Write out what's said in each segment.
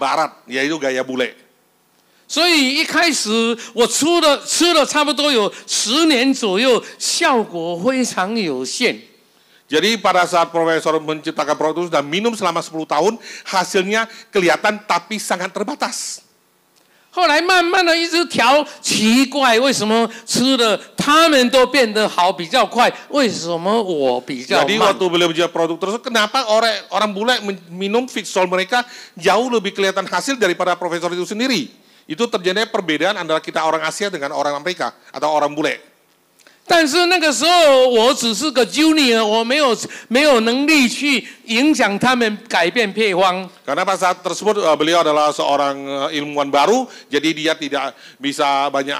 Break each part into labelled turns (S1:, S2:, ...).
S1: barat, yaitu gaya bule.
S2: 所以一开始我吃了差不多有10年左右，效果非常有限。
S1: Jadi pada saat profesor menciptakan produk dan minum selama 10 tahun, hasilnya kelihatan tapi sangat terbatas.
S2: 后来慢慢的一直调，奇怪，为什么吃了他们都变得好比较快，为什么我比较慢？
S1: Jadi waktu beliau menjual produk tersebut, kenapa orang bule minum Fixol mereka jauh lebih kelihatan hasil daripada profesor itu sendiri? Itu terjadi perbedaan antara kita orang Asia dengan orang Amerika atau orang bule.
S2: 但是那个时候我只是个 junior， 我没有能力去影响他们改变配方。
S1: Karena pada saat tersebut beliau adalah seorang ilmuwan baru, jadi dia tidak bisa banyak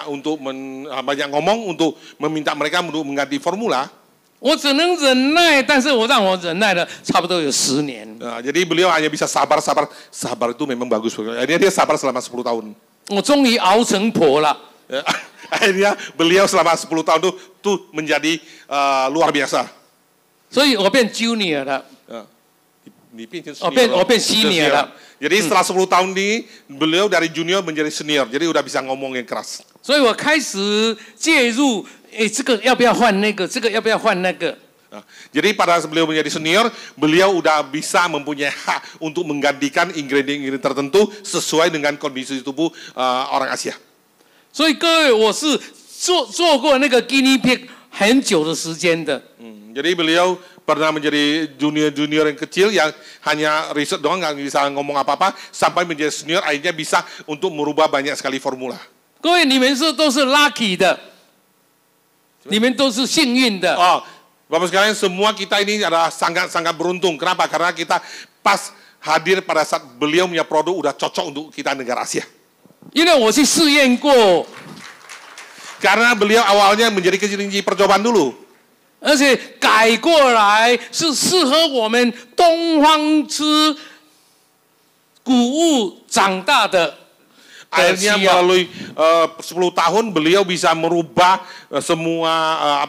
S1: ngomong untuk meminta mereka untuk mengganti formula.
S2: 我只能忍耐，但是让我忍耐了差不多有10年。
S1: Jadi beliau hanya bisa sabar itu memang bagus. Akhirnya dia sabar selama 10 tahun.
S2: 我终于熬成婆了。
S1: Akhirnya beliau selama 10 tahun itu menjadi luar biasa.
S2: 所以我变 junior 了。 我变 senior 了。
S1: Jadi setelah 10 tahun ini beliau dari junior menjadi senior, jadi udah bisa ngomong yang keras.
S2: 所以我开始介入，这个要不要换那个，这个要不要换那个。
S1: Jadi pada beliau menjadi senior, beliau udah bisa mempunyai hak untuk menggantikan ingredient-ingredient tertentu sesuai dengan kondisi tubuh orang Asia.
S2: 所以各位，我是做过那个 guinea pig 很久的时间的。
S1: Jadi beliau pernah menjadi junior yang kecil yang hanya riset doang, nggak bisa ngomong apa-apa, sampai menjadi senior akhirnya bisa untuk merubah banyak sekali formula.
S2: 各位，你们都是 lucky 的，你们都是幸运的。
S1: Bapak sekalian, semua kita ini adalah sangat-sangat beruntung. Kenapa? Karena kita pas hadir pada saat beliau punya produk udah cocok untuk kita negara Asia.
S2: 因为我去试验过，
S1: Karena beliau awalnya menjadi kelinci percobaan dulu.
S2: 而且改过来是适合我们东方吃谷物长大的。
S1: Akhirnya melalui 10 tahun beliau bisa merubah semua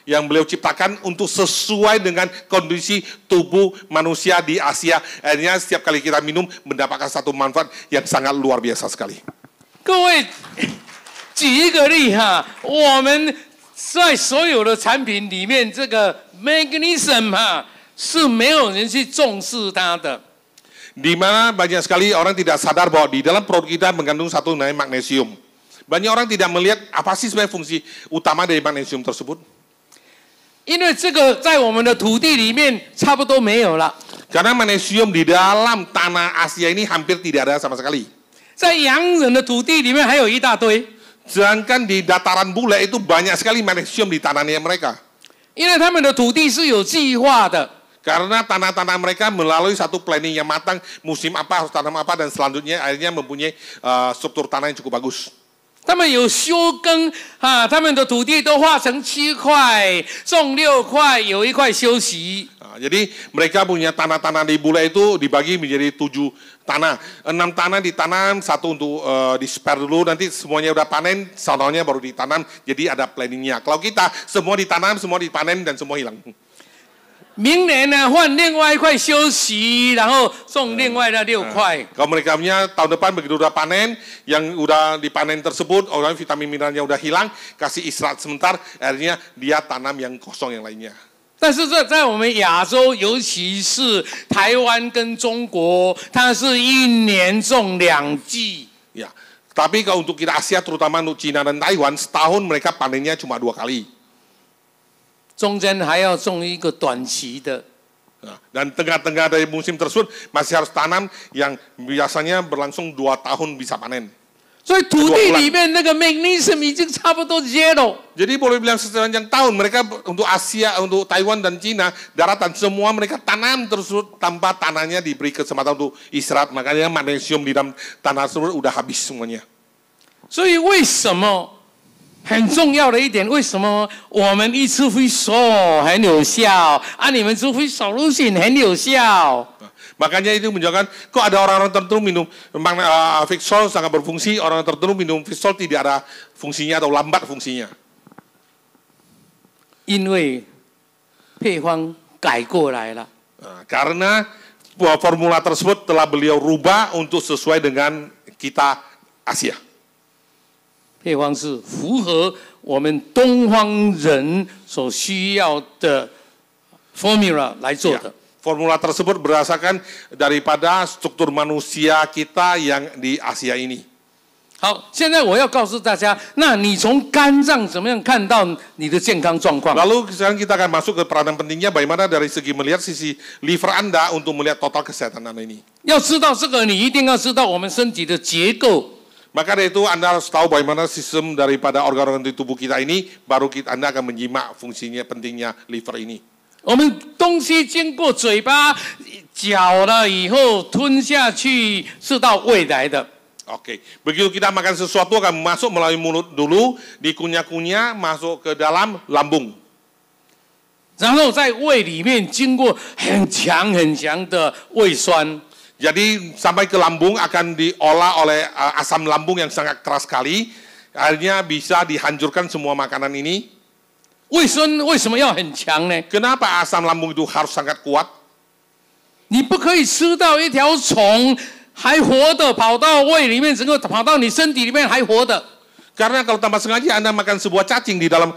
S1: yang beliau ciptakan untuk sesuai dengan kondisi tubuh manusia di Asia. Akhirnya setiap kali kita minum mendapatkan satu manfaat yang sangat luar biasa sekali.
S2: 各位，举一个例哈，我们在所有的产品里面，这个 magnesium 哈是没有人去重视它的。
S1: Di mana banyak sekali orang tidak sadar bahwa di dalam produk kita mengandung satu namanya magnesium. Banyak orang tidak melihat apa sih sebenarnya fungsi utama dari magnesium tersebut.
S2: 因为这个在我们的土地里面差不多没有了。
S1: Karena magnesium di dalam tanah Asia ini hampir tidak ada sama sekali.
S2: 在洋人的土地里面还有一大堆。
S1: Sedangkan di dataran bule itu banyak sekali magnesium di tanahnya mereka.
S2: 因为他们的土地是有计划的。
S1: Karena tanah-tanah mereka melalui satu planning yang matang, musim apa harus tanam apa, dan selanjutnya akhirnya mempunyai struktur tanah yang cukup bagus.
S2: 他们有休耕啊，他们的土地都划成7块，种6块，有1块休息。
S1: Jadi mereka punya tanah-tanah di bule itu dibagi menjadi 7 tanah. 6 tanah ditanam, 1 untuk di spare dulu, nanti semuanya udah panen, sononya baru ditanam, jadi ada planningnya. Kalau kita semua ditanam, semua dipanen, dan semua hilang.
S2: 明年呢换另外1块休息，然后种另外的6块。
S1: Kalau mereka punya tahun depan begitu udah panen, yang udah dipanen tersebut, orang vitamin mineralnya udah hilang, kasih istirahat sebentar, akhirnya dia tanam yang kosong yang lainnya.
S2: 但是在我们亚洲，尤其是台湾跟中国，它是1年种2季。
S1: Ya, tapi kalau untuk kita Asia, terutama untuk Cina dan Taiwan, setahun mereka panennya cuma 2 kali.
S2: 中间还要种一个短期的。
S1: Dan tengah-tengah dari musim tersebut masih harus tanam yang biasanya berlangsung 2 tahun bisa panen.
S2: 所以土地里面那个 magnesium 已经差不多 zero。
S1: Jadi boleh bilang sepanjang tahun mereka untuk Asia, untuk Taiwan dan Cina, daratan semua mereka tanam terus tanpa tanahnya diberi kesempatan untuk istirahat. Makanya magnesium di dalam tanah tersebut udah habis semuanya.
S2: 所以为什么？ 很重要的一点，为什么我们一吃飞手很有效，你们吃飞手solution很有效？
S1: Makanya itu menunjukkan kok ada orang-orang tertentu minum Fixol sangat berfungsi, orang tertentu minum Fixol tidak ada fungsinya atau lambat fungsinya.
S2: 因为配方改过来了。
S1: Karena formula tersebut telah beliau rubah untuk sesuai dengan kita Asia.
S2: 配方是符合我们东方人所需要的 formula 来做的。
S1: Formula tersebut berdasarkan daripada struktur manusia kita yang di Asia ini.
S2: 好，现在我要告诉大家，那你从肝脏怎么样看到你的健康状况？
S1: Lalu sekarang kita akan masuk ke peranan pentingnya bagaimana dari segi melihat sisi liver Anda untuk melihat total kesehatan Anda ini.
S2: 要知道这个，你一定要知道我们身体的结构。
S1: Maka dari itu Anda harus tahu bagaimana sistem daripada organ-organ di tubuh kita ini, baru Anda akan menyimak fungsinya pentingnya liver ini.
S2: 我们东西经过嘴巴嚼了以后吞下去，是到胃来的。
S1: Oke, begitu kita makan sesuatu akan masuk melalui mulut dulu, dikunyah-kunyah, masuk ke dalam lambung.
S2: 然后在胃里面经过很强的胃酸。
S1: Jadi sampai ke lambung akan diolah oleh asam lambung yang sangat keras sekali. Akhirnya bisa dihancurkan semua makanan ini.
S2: 胃酸为什么要很强呢？
S1: Kenapa asam lambung itu harus sangat kuat?
S2: 你不可以吃到一条虫还活的跑到胃里面，整个跑到你身体里面还活的。
S1: Karena kalau tanpa sengaja Anda makan sebuah cacing di dalam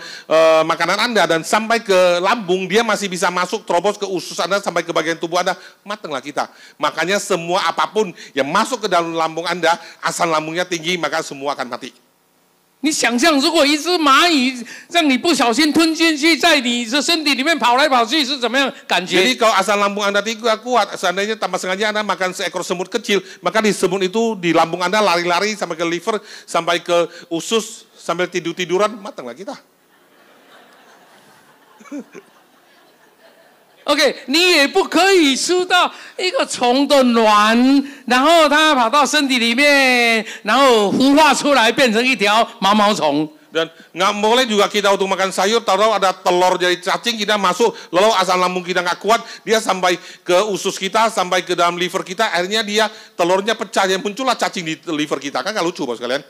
S1: makanan Anda dan sampai ke lambung, dia masih bisa masuk terobos ke usus Anda sampai ke bagian tubuh Anda, matanglah kita. Makanya semua apapun yang masuk ke dalam lambung Anda, asam lambungnya tinggi, maka semua akan mati.
S2: 你想象，如果一只蚂蚁让你不小心吞进去，在你的身体里面跑来跑去，是怎么样感觉？
S1: Jadi kalau asam lambung Anda tidak kuat, seandainya tanpa sengaja Anda makan seekor semut kecil, maka di semut itu di lambung Anda lari-lari sampai ke liver, sampai ke usus, sambil tidur-tiduran, matanglah kita.
S2: OK， 你也不可以吃到一个虫的卵，然后它跑到身体里面，然后孵化出来变成一条毛毛虫。
S1: Dan nggak boleh juga kita untuk makan sayur, taruh ada telur dari cacing, kita masuk, lalu asam lambung kita nggak kuat, dia sampai ke usus kita, sampai ke dalam liver kita, akhirnya dia telurnya pecah, yang muncullah cacing di liver kita, kan nggak lucu bos kalian.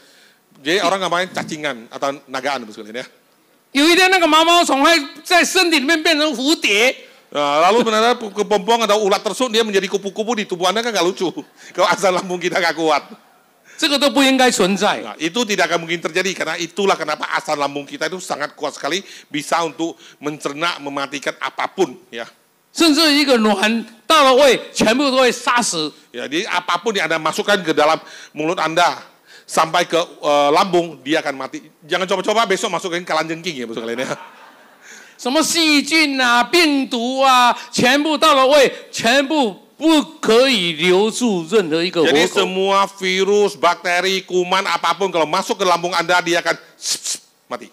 S1: Jadi orang nggak main cacingan atau nagaan bos kalian ya.
S2: 有一天那个毛毛虫会在身体里面变成蝴蝶。
S1: Nah, lalu benar kepompong atau ulat tersebut dia menjadi kupu-kupu di tubuh Anda kan nggak lucu. Kalau asam lambung kita nggak kuat.
S2: 这个都不应该存在。
S1: Nah, itu tidak akan mungkin terjadi karena itulah kenapa asam lambung kita itu sangat kuat sekali bisa untuk mencerna mematikan apapun ya.
S2: 甚至一个卵到了胃，全部都会杀死。
S1: Ya, jadi apapun yang Anda masukkan ke dalam mulut Anda sampai ke lambung dia akan mati. Jangan coba-coba besok masukin kalajengking ya, bos kalian ya.
S2: 什么细菌啊、病毒啊，全部到了胃，全部不可以留住任何一个活
S1: Jadi
S2: 口。
S1: semua virus, bakteri, kuman apapun kalau masuk ke lambung Anda dia akan mati.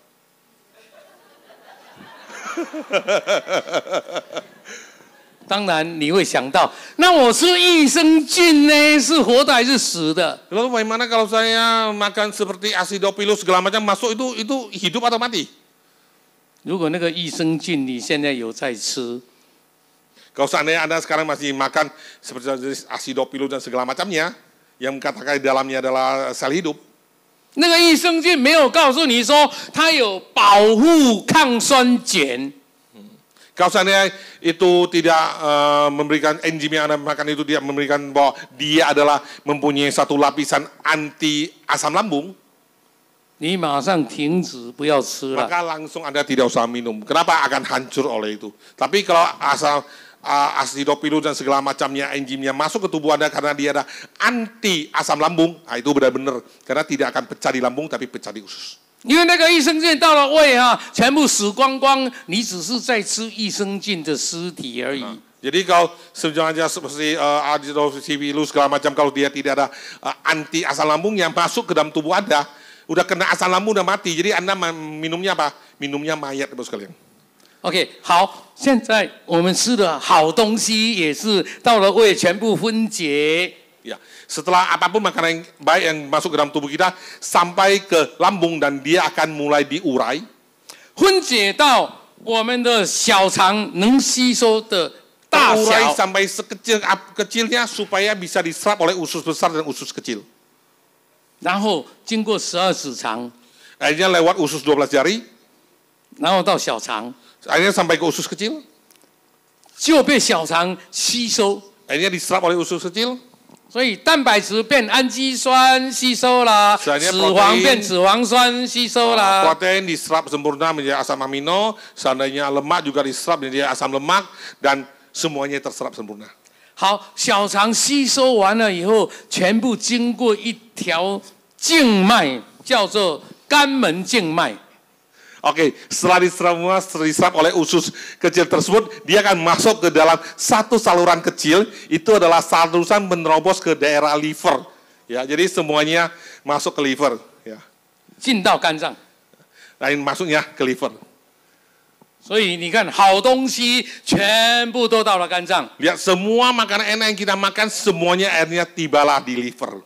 S2: 当然你会想到，那我吃益生菌呢，是活的还是死的？
S1: Lalu bagaimana kalau saya makan seperti acidophilus segala macam masuk itu hidup atau mati?
S2: 如果那个益生菌你现在有在吃，
S1: Kalau seandainya Anda sekarang masih makan seperti acidophilus dan segala macamnya, yang katakan di dalamnya adalah sel hidup.
S2: 那个益生菌没有告诉你说它有保护抗酸碱。
S1: Kalau seandainya itu tidak memberikan enzim yang Anda makan itu tidak memberikan bahwa dia adalah mempunyai satu lapisan anti asam lambung,
S2: 你马上停止，不要吃了。
S1: maka langsung Anda tidak usah minum. Kenapa? Akan hancur oleh itu. Tapi kalau acidophilus dan segala macamnya enzimnya masuk ke tubuh Anda karena dia ada anti asam lambung, nah itu benar-benar karena tidak akan pecah di lambung tapi pecah di usus.
S2: 因为那个益生菌到了胃哈，全部死光光，你只是在吃益生菌的尸体而已。
S1: Jadi kalau sebenarnya seperti acidophilus segala macam kalau dia tidak ada anti asam lambung yang masuk ke dalam tubuh Anda, udah kena asam lambung udah mati. Jadi Anda minumnya apa? Minumnya mayat bos kalian.
S2: OK， 好，现在我们吃的好东西也是到了胃全部分解。
S1: Ya, setelah apapun makanan yang baik yang masuk ke dalam tubuh kita sampai ke lambung dan dia akan mulai diurai.
S2: 分解到我们的小肠能吸收的大
S1: Terurai
S2: 小，
S1: sampai sekecil-kecilnya supaya bisa diserap oleh usus besar dan usus kecil.
S2: 然后经过12指肠，
S1: Akhirnya lewat usus 12 jari,
S2: 然后到小肠，
S1: akhirnya sampai ke usus kecil,
S2: 就被小肠吸收。
S1: akhirnya diserap oleh usus kecil.
S2: 所以蛋白质变氨基酸吸收啦，脂肪变脂肪酸吸收啦。
S1: Protein diserap sempurna menjadi asam amino, seandainya lemak juga diserap menjadi asam lemak dan semuanya terserap sempurna.
S2: 好，小肠吸收完了以后，全部经过一条静脉，叫做肝门静脉。
S1: Oke, setelah diserap oleh usus kecil tersebut, dia akan masuk ke dalam satu saluran kecil, itu adalah saluran menerobos ke daerah liver. Ya, jadi semuanya masuk ke liver. Ya.
S2: 进到肝脏。
S1: Lain masuknya ke liver.
S2: 所以你看，好东西全部都到了肝脏。
S1: Lihat semua makanan enak yang kita makan, semuanya akhirnya tibalah di liver.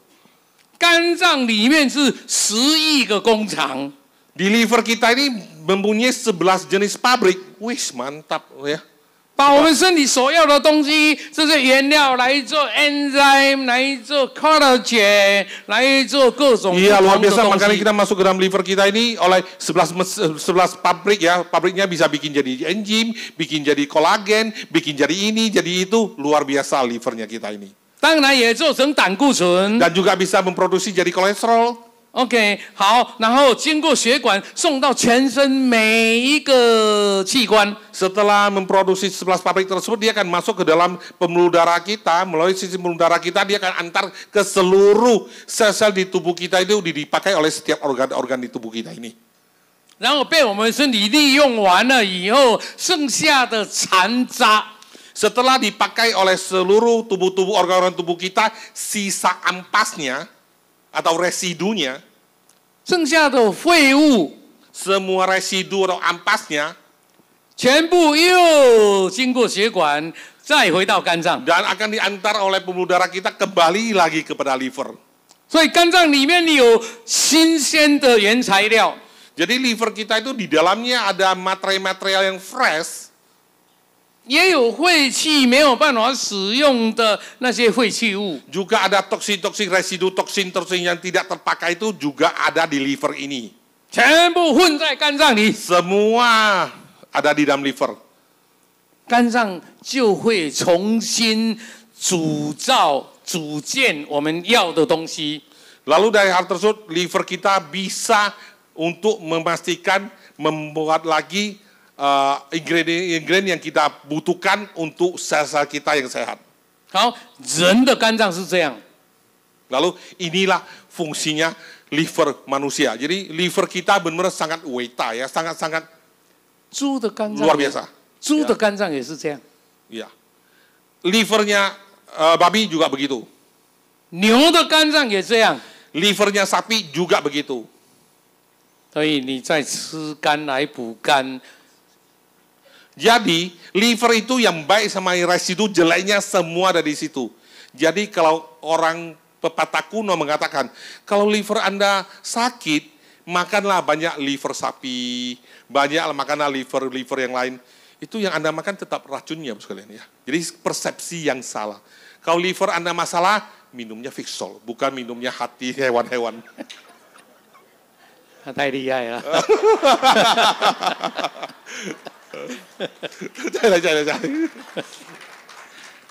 S2: 肝脏里面是10亿个工厂。
S1: Di liver kita ini mempunyai 11 jenis pabrik. Wis, mantap ya.
S2: 把我们身体所要的东西，这些原料来做 enzyme， 来做 collagen， 来做各种。
S1: Iya, luar biasa makanan kita masuk ke dalam liver kita ini oleh 11 pabrik ya. Pabriknya bisa bikin jadi enzim, bikin jadi kolagen, bikin jadi ini, jadi itu. Luar biasa livernya kita ini.
S2: 当然也做成胆固醇。
S1: Dan juga bisa memproduksi jadi kolesterol.
S2: OK， 好，然后经过血管送到全身每一个器官。
S1: Setelah memproduksi 11 pabrik tersebut, dia akan masuk ke dalam pembuluh darah kita, melalui sistem pembuluh darah kita, dia akan antar ke seluruh sel-sel di tubuh kita itu dipakai oleh setiap organ-organ di tubuh kita ini.
S2: 然后被我们身体利用完了以后，剩下的残渣。
S1: Setelah dipakai oleh seluruh tubuh-tubuh organ-organ tubuh kita, sisa ampasnya atau residunya,
S2: 剩下的废物，
S1: semua residu atau ampasnya
S2: 全部又经过血管，再回到肝脏。
S1: dan akan diantar oleh pembuluh darah kita kembali lagi kepada liver.
S2: 所以肝脏里面有新鲜的原材料。
S1: Jadi liver kita itu di dalamnya ada material-material yang fresh.
S2: 也有废气没有办法使用的那些废弃物，
S1: Juga ada toksin-toksin, residu toksin-toksin yang tidak terpakai itu juga ada di liver ini.
S2: 全部混在肝脏里，
S1: Semua ada di dalam liver.
S2: 肝脏就会重新组建我们要的东西。
S1: Lalu dari hal tersebut, liver kita bisa untuk memastikan membuat lagi ingredient yang kita butuhkan untuk sel-sel kita yang sehat.
S2: 好，人的肝脏是这样。
S1: Lalu inilah fungsinya liver manusia. Jadi liver kita benar-benar sangat weta ya, sangat-sangat
S2: 猪的肝脏
S1: luar biasa.
S2: 猪的肝脏也是这样。
S1: Ya. Livernya babi juga begitu.
S2: 牛的肝脏也这样。
S1: Livernya sapi juga begitu.
S2: 所以你再吃肝来补肝。
S1: Jadi liver itu yang baik sama residu jeleknya semua ada di situ. Jadi kalau orang pepatah kuno mengatakan, kalau liver Anda sakit, makanlah banyak liver sapi, banyaklah makanlah liver yang lain. Itu yang Anda makan tetap racunnya, sekalian ya. Jadi persepsi yang salah. Kalau liver Anda masalah, minumnya Fixol, bukan minumnya hati hewan-hewan.
S2: 太厉害了！
S1: 再来。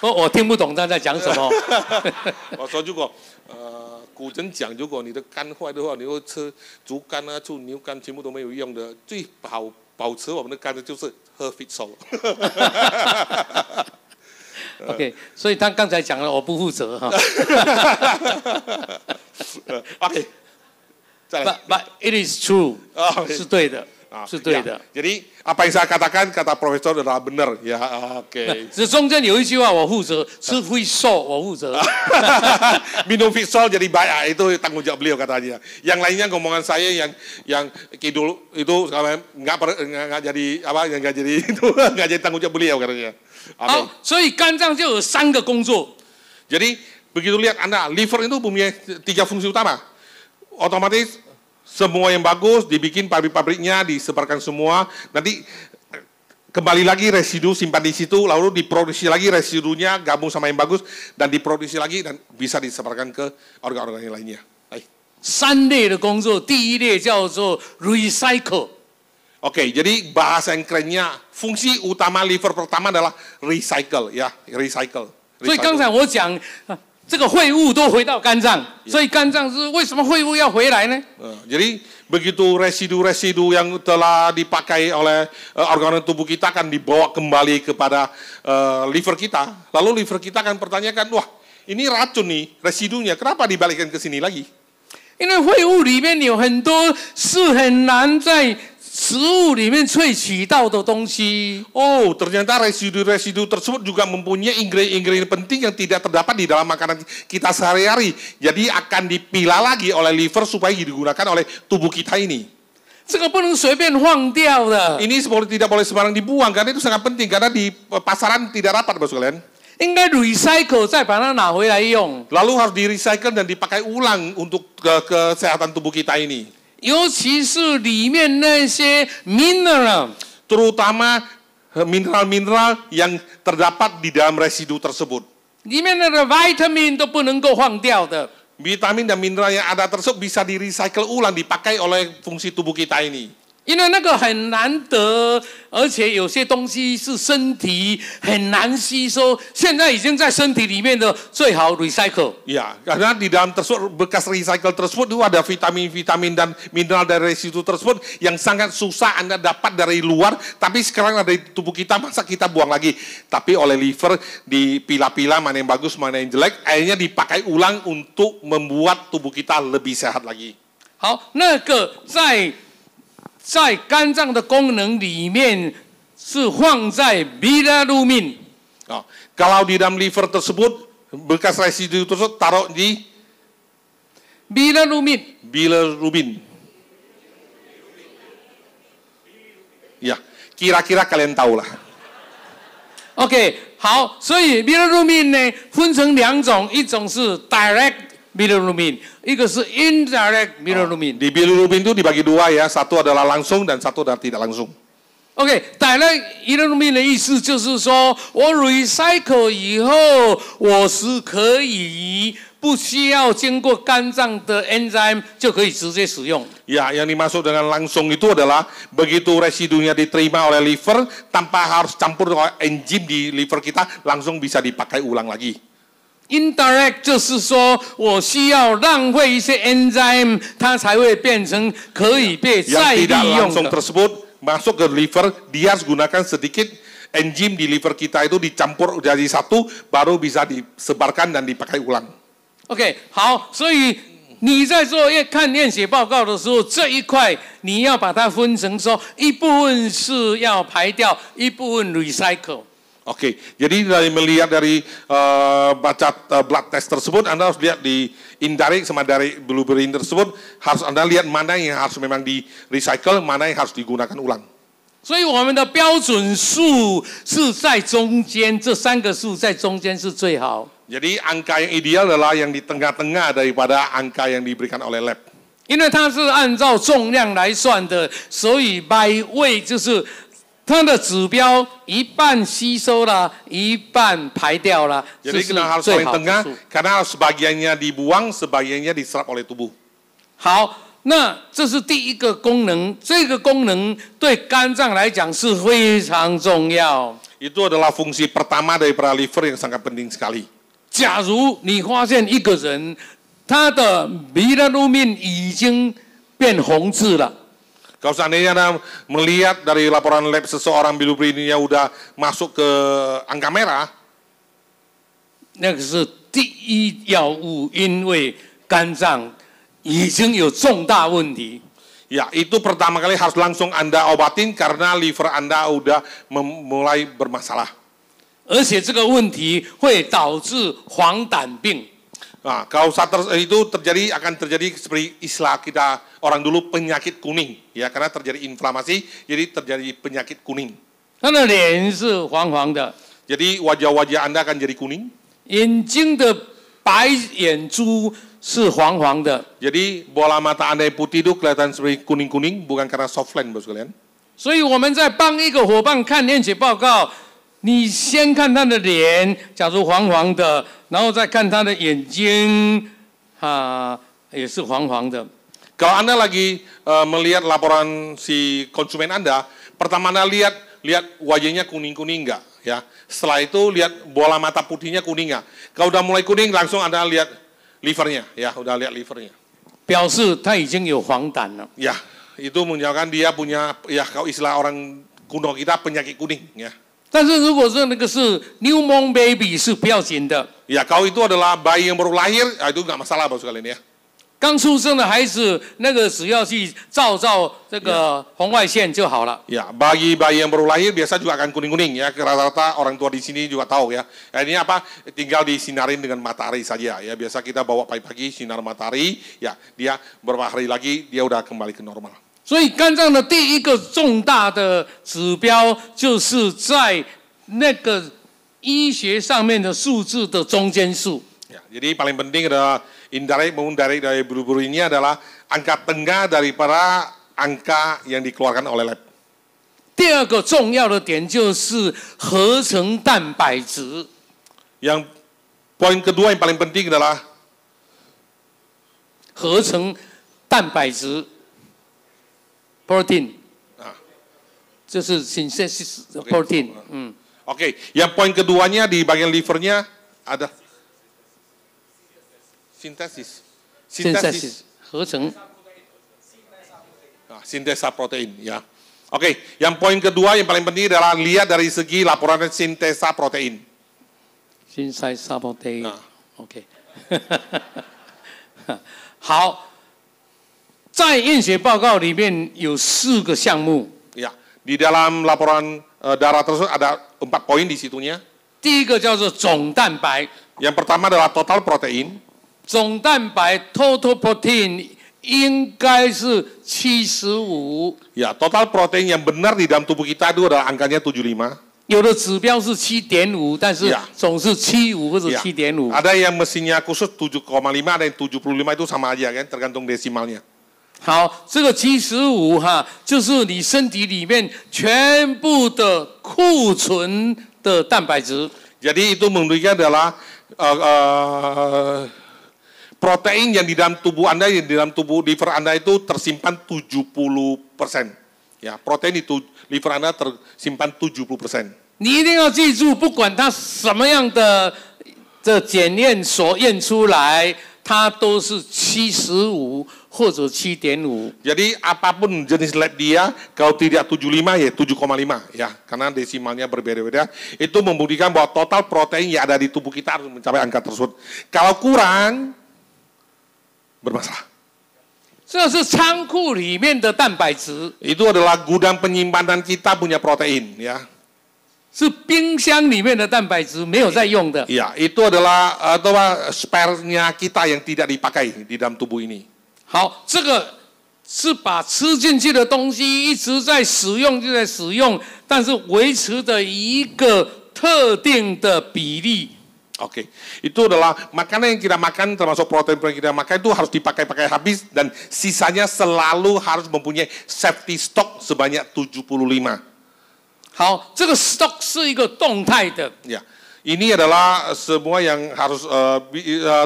S2: 我听不懂他在讲什么。
S1: 我说，如果古人讲，如果你的肝坏的话，你会吃猪肝啊、猪牛肝，全部都没有用的。最好保持我们的肝的就是喝 Fixol。OK，
S2: 所以他刚才讲了，我不负责哈。
S1: OK， 再来。
S2: But it is true， 是对的。 是对的。
S1: Jadi apa yang saya katakan kata Profesor adalah benar ya. Oke.
S2: 这中间有一句话我负责，吃会瘦我负责。
S1: Minum Fixol jadi baik itu tanggung jawab beliau katanya. Yang lainnya ngomongan saya yang kidul itu nggak jadi apa nggak jadi itu nggak jadi tanggung jawab beliau katanya.
S2: 好，所以肝脏就有3个工作。
S1: Jadi begitu lihat Anda liver itu punya 3 fungsi utama. Otomatis semua yang bagus dibikin pabrik-pabriknya, disebarkan semua. Nanti kembali lagi residu simpan di situ, lalu diproduksi lagi residunya gabung sama yang bagus dan diproduksi lagi dan bisa disebarkan ke organ-organ yang lainnya.
S2: 3类的工作，第一类叫做 recycle。
S1: Oke, jadi bahasa yang kerennya fungsi utama liver pertama adalah recycle ya, recycle.
S2: 所以刚才我讲，这个废物都回到肝脏，所以肝脏是为什么废物要回来呢？
S1: Jadi begitu residu-residu yang telah dipakai oleh organ tubuh kita akan dibawa kembali kepada liver kita. Lalu liver kita akan pertanyakan, wah ini racun nih residunya, kenapa dibalikkan ke sini lagi?
S2: 因为废物里面有很多是很难在食物里面萃取到的东西。
S1: Oh, ternyata residu-residu tersebut juga mempunyai ingredient penting yang tidak terdapat di dalam makanan kita sehari-hari. Jadi akan dipilah lagi oleh liver supaya digunakan oleh tubuh kita ini.
S2: 这个不能随便放掉的。
S1: Ini tidak boleh sembarang dibuang karena itu sangat penting karena di pasaran tidak dapat, Bapak sekalian.
S2: 应该 recycle 再把它拿回来用。
S1: Lalu harus di-recycle dan dipakai ulang untuk kesehatan tubuh kita ini.
S2: 尤其是里面那些 mineral，
S1: terutama mineral-mineral yang terdapat di dalam residu tersebut.
S2: 里面那个 vitamin 都不能够放掉的。
S1: Vitamin dan mineral yang ada tersebut bisa di-recycle ulang, dipakai oleh fungsi tubuh kita ini.
S2: 因为那个很难得，而且有些东西是身体很难吸收，现在已经在身体里面的最好 recycle。
S1: Ya, karena di dalam tersebut bekas recycle tersebut itu ada vitamin-vitamin dan mineral dari residu tersebut yang sangat susah Anda dapat dari luar, tapi sekarang ada di tubuh kita, masa kita buang lagi? Tapi oleh liver dipilah-pilah mana yang bagus, mana yang jelek, akhirnya dipakai ulang untuk membuat tubuh kita lebih sehat lagi.
S2: 好，那个在肝脏的功能里面是放在 bilirubin。
S1: Oh, kalau di dalam liver tersebut bekas residu tersebut taruh di bilirubin. Ya, kira-kira kalian tahu lah.
S2: OK， 好，所以 bilirubin 呢分成两种，一种是 direct bilirubin， 一个是 indirect bilirubin。
S1: Di bilirubin itu dibagi dua ya, satu adalah langsung dan satu adalah tidak langsung.
S2: OK，direct bilirubin 的意思就是说，我 recycle 以后，我是可以不需要经过肝脏的 enzyme 就可以直接使用。
S1: Ya, yang dimaksud dengan langsung itu adalah begitu residunya diterima oleh liver tanpa harus campur dengan enzim di liver kita, langsung bisa dipakai ulang lagi.
S2: Indirect 就是说我需要浪费一些 enzyme， 它才会变成可以被再
S1: Yang
S2: 利
S1: tidak
S2: 用
S1: langsung
S2: 的。
S1: tersebut masuk ke liver, dia harus gunakan sedikit enzim di liver kita itu dicampur jadi satu, baru bisa disebarkan dan dipakai ulang.
S2: OK， 好，所以你在做看验血报告的时候，这一块你要把它分成说，一部分是要排掉，一部分 recycle。
S1: Oke, jadi dari melihat dari baca blood test tersebut, Anda harus lihat di indirect sama dari bilirubin tersebut, harus Anda lihat mana yang harus memang di recycle, mana yang harus digunakan ulang.
S2: 所以我们的标准数是在中间，这三个数在中间是最好。
S1: Jadi angka yang ideal adalah yang di tengah-tengah daripada angka yang diberikan oleh lab.
S2: 因为它是按照重量来算的，所以 by weight 就是它的指标一半吸收了，一半排掉了，这
S1: Jadi
S2: 是
S1: kita harus
S2: 最
S1: paling
S2: 好的
S1: tengah
S2: 数。
S1: karena sebagiannya dibuang, sebagiannya diserap oleh tubuh.
S2: 好，那这是第一个功能，这个功能对肝脏来讲是非常重要。
S1: Itu adalah fungsi pertama daripada liver yang sangat penting sekali.
S2: 假如你发现一个人他的 bilirubin 已经变红质了。
S1: Kalau seandainya Anda melihat dari laporan lab seseorang bilirubinnya udah masuk ke angka merah,
S2: 那个是第一要务，因为肝脏已经有重大问题。
S1: ya itu pertama kali harus langsung Anda obatin karena liver Anda udah mulai bermasalah.
S2: 而且这个问题会导致黄疸病。
S1: Nah, kalau saat itu akan terjadi seperti istilah kita orang dulu penyakit kuning, ya karena terjadi inflamasi, jadi terjadi penyakit kuning.
S2: 他的脸是黄黄的，
S1: Jadi wajah-wajah Anda akan jadi kuning.
S2: 眼睛的白眼珠是黄黄的。
S1: Jadi bola mata Anda yang putih itu kelihatan seperti kuning-kuning, bukan karena softland, bos kalian.
S2: 所以我们在帮一个伙伴看验血报告，你先看他的脸，假如黄黄的，然后再看他的眼睛，也是黄黄的。
S1: Kalau Anda lagi melihat laporan si konsumen Anda, pertama Anda lihat wajahnya kuning-kuning enggak? ya. Setelah itu lihat bola mata putihnya kuning ya. Kalau udah mulai kuning langsung Anda lihat livernya, ya, udah lihat livernya.
S2: 表示他已经有黄疸了。
S1: Ya, itu menunjukkan dia punya, ya kalau istilah orang kuno kita penyakit kuning, ya.
S2: 但是如果是那个是 newborn baby 是不要紧的，
S1: Ya, kalau itu adalah bayi yang baru lahir, itu nggak masalah bos kalian ya.
S2: 刚出生的孩子那个只要去照这个红外线就好了。
S1: Ya, bagi bayi yang baru lahir biasa juga akan kuning-kuning ya. Rata-rata orang tua di sini juga tahu ya. Ini apa? Tinggal disinarin dengan matahari saja ya. Biasa kita bawa pagi-pagi sinar matahari, ya dia beberapa hari lagi dia udah kembali ke normal.
S2: 所以肝脏的第一个重大的指标，就是在那个医学上面的数字的中间数。
S1: Ya, jadi paling penting adalah indirect maupun direct dari buru-buru ini adalah angka tengah daripada angka yang dikeluarkan oleh lab.
S2: 第二个重要的点就是合成蛋白质。
S1: Yang poin kedua yang paling penting adalah
S2: 合成蛋白质 protein， 就是 synthesis protein。Oke,
S1: yang poin keduanya di bagian livernya ada sintesis.
S2: synthesis 合成。
S1: Sintesa protein, ya. Oke, yang poin kedua yang paling penting adalah lihat dari segi laporan sintesa protein.
S2: Sintesa protein。OK 好。 在验血报告里面有4个项目。
S1: Ya, di dalam laporan darah tersebut ada 4 poin di situnya.
S2: 第一个叫做总蛋白。
S1: Yang pertama adalah total protein.
S2: 总蛋白 total protein 应该是75。
S1: Ya, total protein yang benar di dalam tubuh kita itu adalah angkanya 75.
S2: 有的指标是7.5，但是总是75或者7.5。
S1: Ada yang mesinnya khusus 7,5, ada yang 75 itu sama aja kan, tergantung desimalnya.
S2: 好，这个75哈，就是你身体里面全部的库存的蛋白质。
S1: Jadi itu menunjukkan adalah protein yang di dalam tubuh Anda, yang di dalam tubuh liver Anda itu tersimpan 70%. Ya, protein itu liver Anda tersimpan 70%.
S2: 你一定要记住，不管它什么样的检验所验出来，它都是75。 或者7.5。
S1: Jadi apapun jenis lab dia, kalau tidak 75 ya 7,5 ya, karena desimalnya berbeda-beda. Itu membuktikan bahwa total protein yang ada di tubuh kita harus mencapai angka tersebut. Kalau kurang, bermasalah.
S2: 这是仓库里面的蛋白质。
S1: Itu adalah gudang penyimpanan kita punya protein ya.
S2: 是冰箱里面的蛋白质，没有在用的。
S1: Ya, itu adalah spare-nya kita yang tidak dipakai di dalam tubuh ini.
S2: 好，这个是把吃进去的东西一直在使用，就在使用，但是维持的一个特定的比例。
S1: Oke, itu adalah makanan yang kita makan termasuk protein yang kita makan itu harus dipakai habis dan sisanya selalu harus mempunyai safety stock sebanyak 75.
S2: 好，这个 stock 是一个动态的。
S1: Ya, ini adalah semua yang harus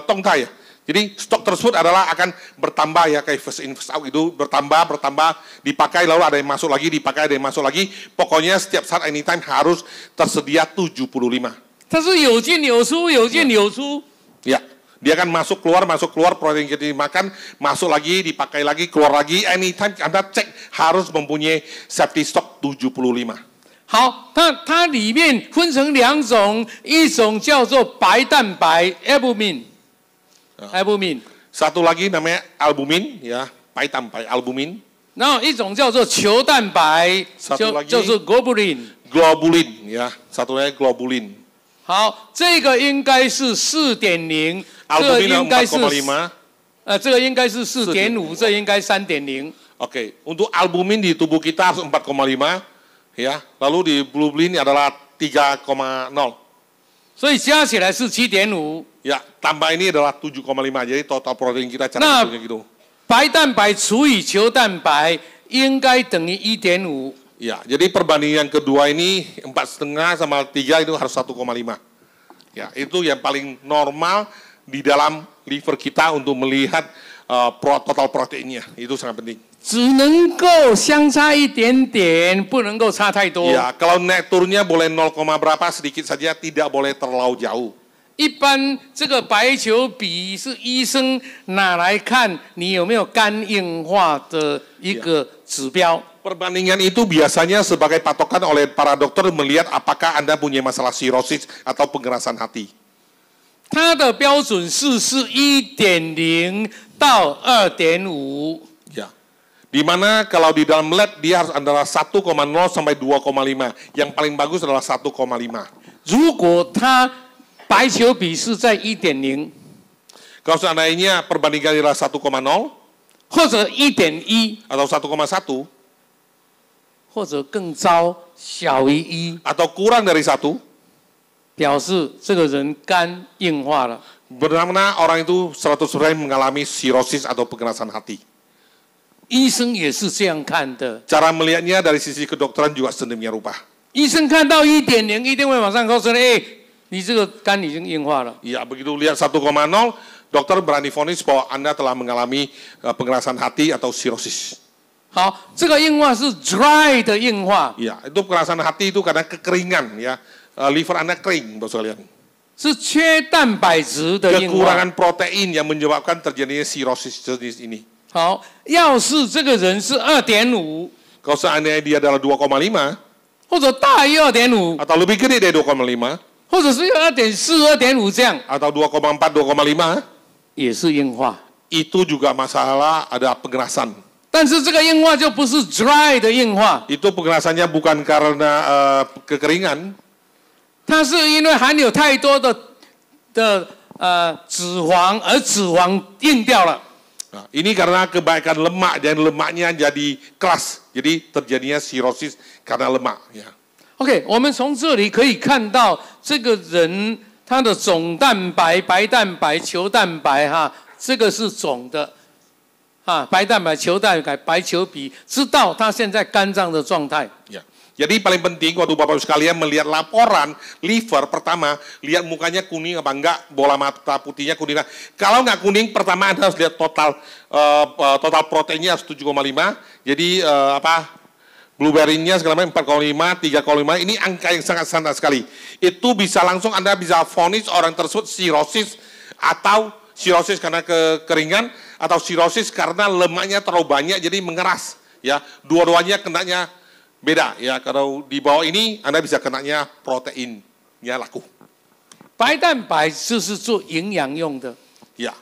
S1: tongtai ya. Jadi stok tersebut adalah akan bertambah ya, kayak first in first out itu bertambah, dipakai lalu ada yang masuk lagi, dipakai ada yang masuk lagi. Pokoknya setiap saat anytime harus tersedia 75.
S2: 它是有进有出，有进有出。
S1: Ya, dia akan masuk keluar protein yang kita dimakan, masuk lagi, dipakai lagi, keluar lagi. Anytime Anda cek harus mempunyai safety stock 75.
S2: 好，它里面分成2种，一种叫做白蛋白 albumin。
S1: Satu lagi namanya albumin, ya, paitampai albumin.
S2: 然后一种叫做球蛋白，就是 globulin。
S1: Globulin, ya, satunya globulin.
S2: 好，这个应该是4.0， 这个
S1: Albumin
S2: 应该是
S1: 4,5.
S2: 这个应该是4.5， 这应该3.0。
S1: Oke, untuk albumin di tubuh kita harus 4,5, ya. Lalu di globulin adalah 3,0.
S2: 所以加起来是7.5。
S1: Ya, tambah ini adalah 7,5. Jadi total protein kita cara hitungnya gitu.
S2: 白蛋白除以球蛋白应该等于1.5。
S1: Ya, jadi perbandingan kedua ini 4,5 sama 3 itu harus 1,5. Ya, itu yang paling normal di dalam liver kita untuk melihat total proteinnya. Itu sangat penting.
S2: 只能够相差一点点，不能够差太多。
S1: Ya, kalau naik turunnya boleh 0, berapa sedikit saja, tidak boleh terlalu jauh.
S2: 一般这个白球比是医生拿来看你有没有肝硬化的一个指标。
S1: Perbandingan itu biasanya sebagai patokan oleh para dokter melihat apakah Anda punya masalah sirosis atau pengerasan hati.
S2: 它的标准是1.0到2.5。
S1: Ya. Di mana kalau di dalam lab dia harus antara 1,0 sampai 2,5. Yang paling bagus adalah 1,5.
S2: 如果它白球比是在1.0，
S1: Kalau seandainya perbandingan adalah 1,0
S2: 或者1.1，
S1: atau 1,1
S2: 或者更糟小于1，
S1: atau kurang dari 1,
S2: 表示这个人肝硬化了。
S1: benar-benar orang itu 100% mengalami sirosis atau pengerasan hati.
S2: 医生也是这样看的。
S1: Cara melihatnya dari sisi kedokteran juga sedemikian rupa.
S2: 医生看到1.0，一定会马上告诉你，你这个肝已经硬化了。
S1: Ya, begitu lihat 1,0, dokter berani vonis bahwa Anda telah mengalami pengerasan hati atau sirosis.
S2: 好，这个硬化是 dry 的硬化，
S1: Ya, itu pengerasan hati itu karena kekeringan ya. Liver Anda kering, Bapak sekalian.
S2: 是缺蛋白质的硬化。
S1: Kekurangan protein yang menyebabkan terjadinya sirosis jenis ini.
S2: 好，要是这个人是2.5，
S1: Kalau seandainya dia adalah 2,5
S2: 或者大于2.5，
S1: atau lebih gede dari 2,5
S2: 或者是2.4、2.5这样，
S1: atau 2,4, 2,5,
S2: 也是硬化。
S1: itu juga masalah ada pengerasan.
S2: 但是这个硬化就不是 dry 的硬化，
S1: Itu pengerasannya bukan karena kekeringan,
S2: 它是因为含有太多的脂肪，而脂肪硬掉了。
S1: Nah, ini karena kebaikan lemak dan lemaknya jadi keras, jadi terjadinya sirosis karena lemak. Ya.
S2: OK， 我们从这里可以看到这个人他的总蛋白、白蛋白、球蛋白哈，这个是总的，白蛋白、球蛋白、白球比，知道他现在肝脏的状态。
S1: Ya. Jadi paling penting waktu Bapak sekalian melihat laporan liver pertama, lihat mukanya kuning apa enggak, bola mata putihnya kuning. Kalau enggak kuning, pertama Anda harus lihat total proteinnya 7,5. Jadi blueberry-nya segala macam 4,5, 3,5. Ini angka yang sangat standar sekali. Itu bisa langsung Anda bisa vonis orang tersebut sirosis atau sirosis karena kekeringan atau sirosis karena lemaknya terlalu banyak jadi mengeras. Ya, dua-duanya kenanya beda ya. Kalau di bawah ini Anda bisa kenanya proteinnya laku.
S2: 白蛋白就是做营养用的，
S1: Ya.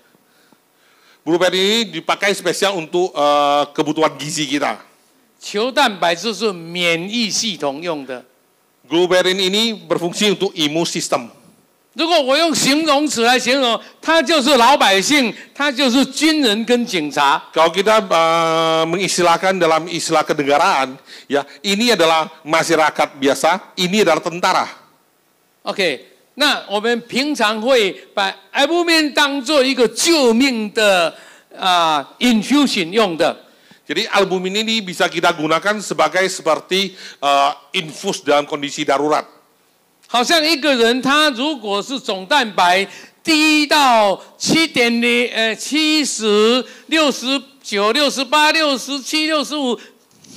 S1: Blueberry ini dipakai spesial untuk kebutuhan gizi kita.
S2: 球蛋白就是免疫系统用的。
S1: Blueberry ini berfungsi untuk imun sistem.
S2: 如果我用形容词来形容，他就是老百姓，他就是军人跟警察。
S1: Kalau kita mengistilahkan dalam istilah kenegaraan, ya ini adalah masyarakat biasa, ini adalah tentara.
S2: OK， 那我们平常会把 albumin 当做一个救命的infusion 用的。
S1: Jadi albumin ini bisa kita gunakan seperti infus dalam kondisi darurat.
S2: 好像一个人他如果是总蛋白低到7.0、70、69、68、67、65，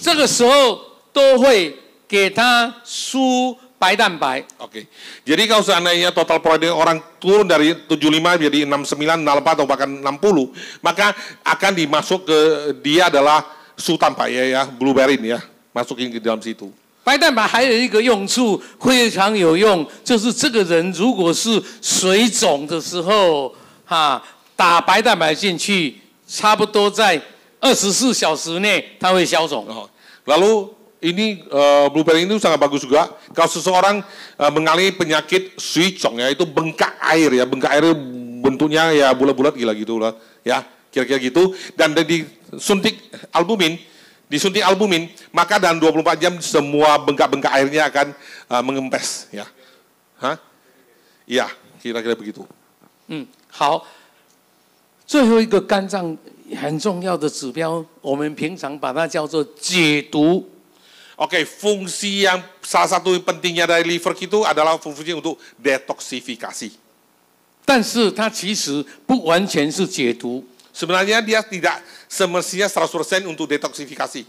S2: 这个时候都会给他输白蛋白。
S1: Oke. Jadi kalau seandainya total protein orang turun dari 75 jadi 69, 64 atau bahkan 60, maka akan dimasuk ke dia adalah sutampai ya, blueberry ya, masukin ke dalam situ.
S2: 白蛋白还有一个用处非常有用，就是这个人如果是水肿的时候，打白蛋白进去，差不多在24小时内它会消肿。
S1: Lalu ini blueberry itu sangat bagus juga kalau seseorang mengalami penyakit suicong ya, itu bengkak air ya, bengkak air bentuknya ya bulat-bulat gila gitu lah ya, kira-kira gitu, dan disuntik albumin, maka dalam 24 jam semua bengkak-bengkak airnya akan mengempes ya. Iya, kira-kira begitu.
S2: 好，最后一个肝脏很重要的指标，我们平常把它叫做解毒。
S1: Oke, fungsi yang salah satu pentingnya dari liver itu adalah fungsi untuk detoksifikasi.
S2: 但是它其实不完全是解毒。
S1: Sebenarnya dia tidak semestinya 100% untuk detoksifikasi.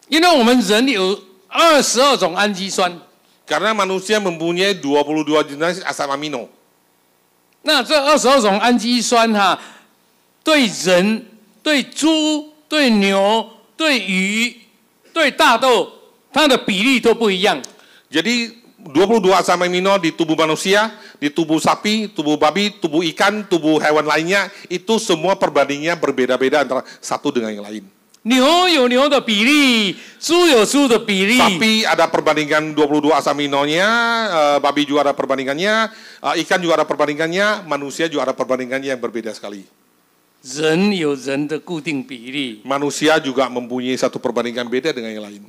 S2: 因为我们人有22种氨基酸，
S1: Karena manusia mempunyai 22 jenis asam amino.
S2: 那这22种氨基酸哈，对人、对猪、对牛、对鱼、对大豆，它的比例都不一样。
S1: Jadi 22 asam amino di tubuh manusia, di tubuh sapi, tubuh babi, tubuh ikan, tubuh hewan lainnya, itu semua perbandingannya berbeda-beda antara satu dengan yang lain.
S2: 牛有牛的比例，猪有猪的比例。
S1: Sapi ada perbandingan 22 asam aminonya, babi juga ada perbandingannya, ikan juga ada perbandingannya, manusia juga ada perbandingannya yang berbeda sekali.
S2: 人有人的固定比例，
S1: Manusia juga mempunyai satu perbandingan beda dengan yang lain.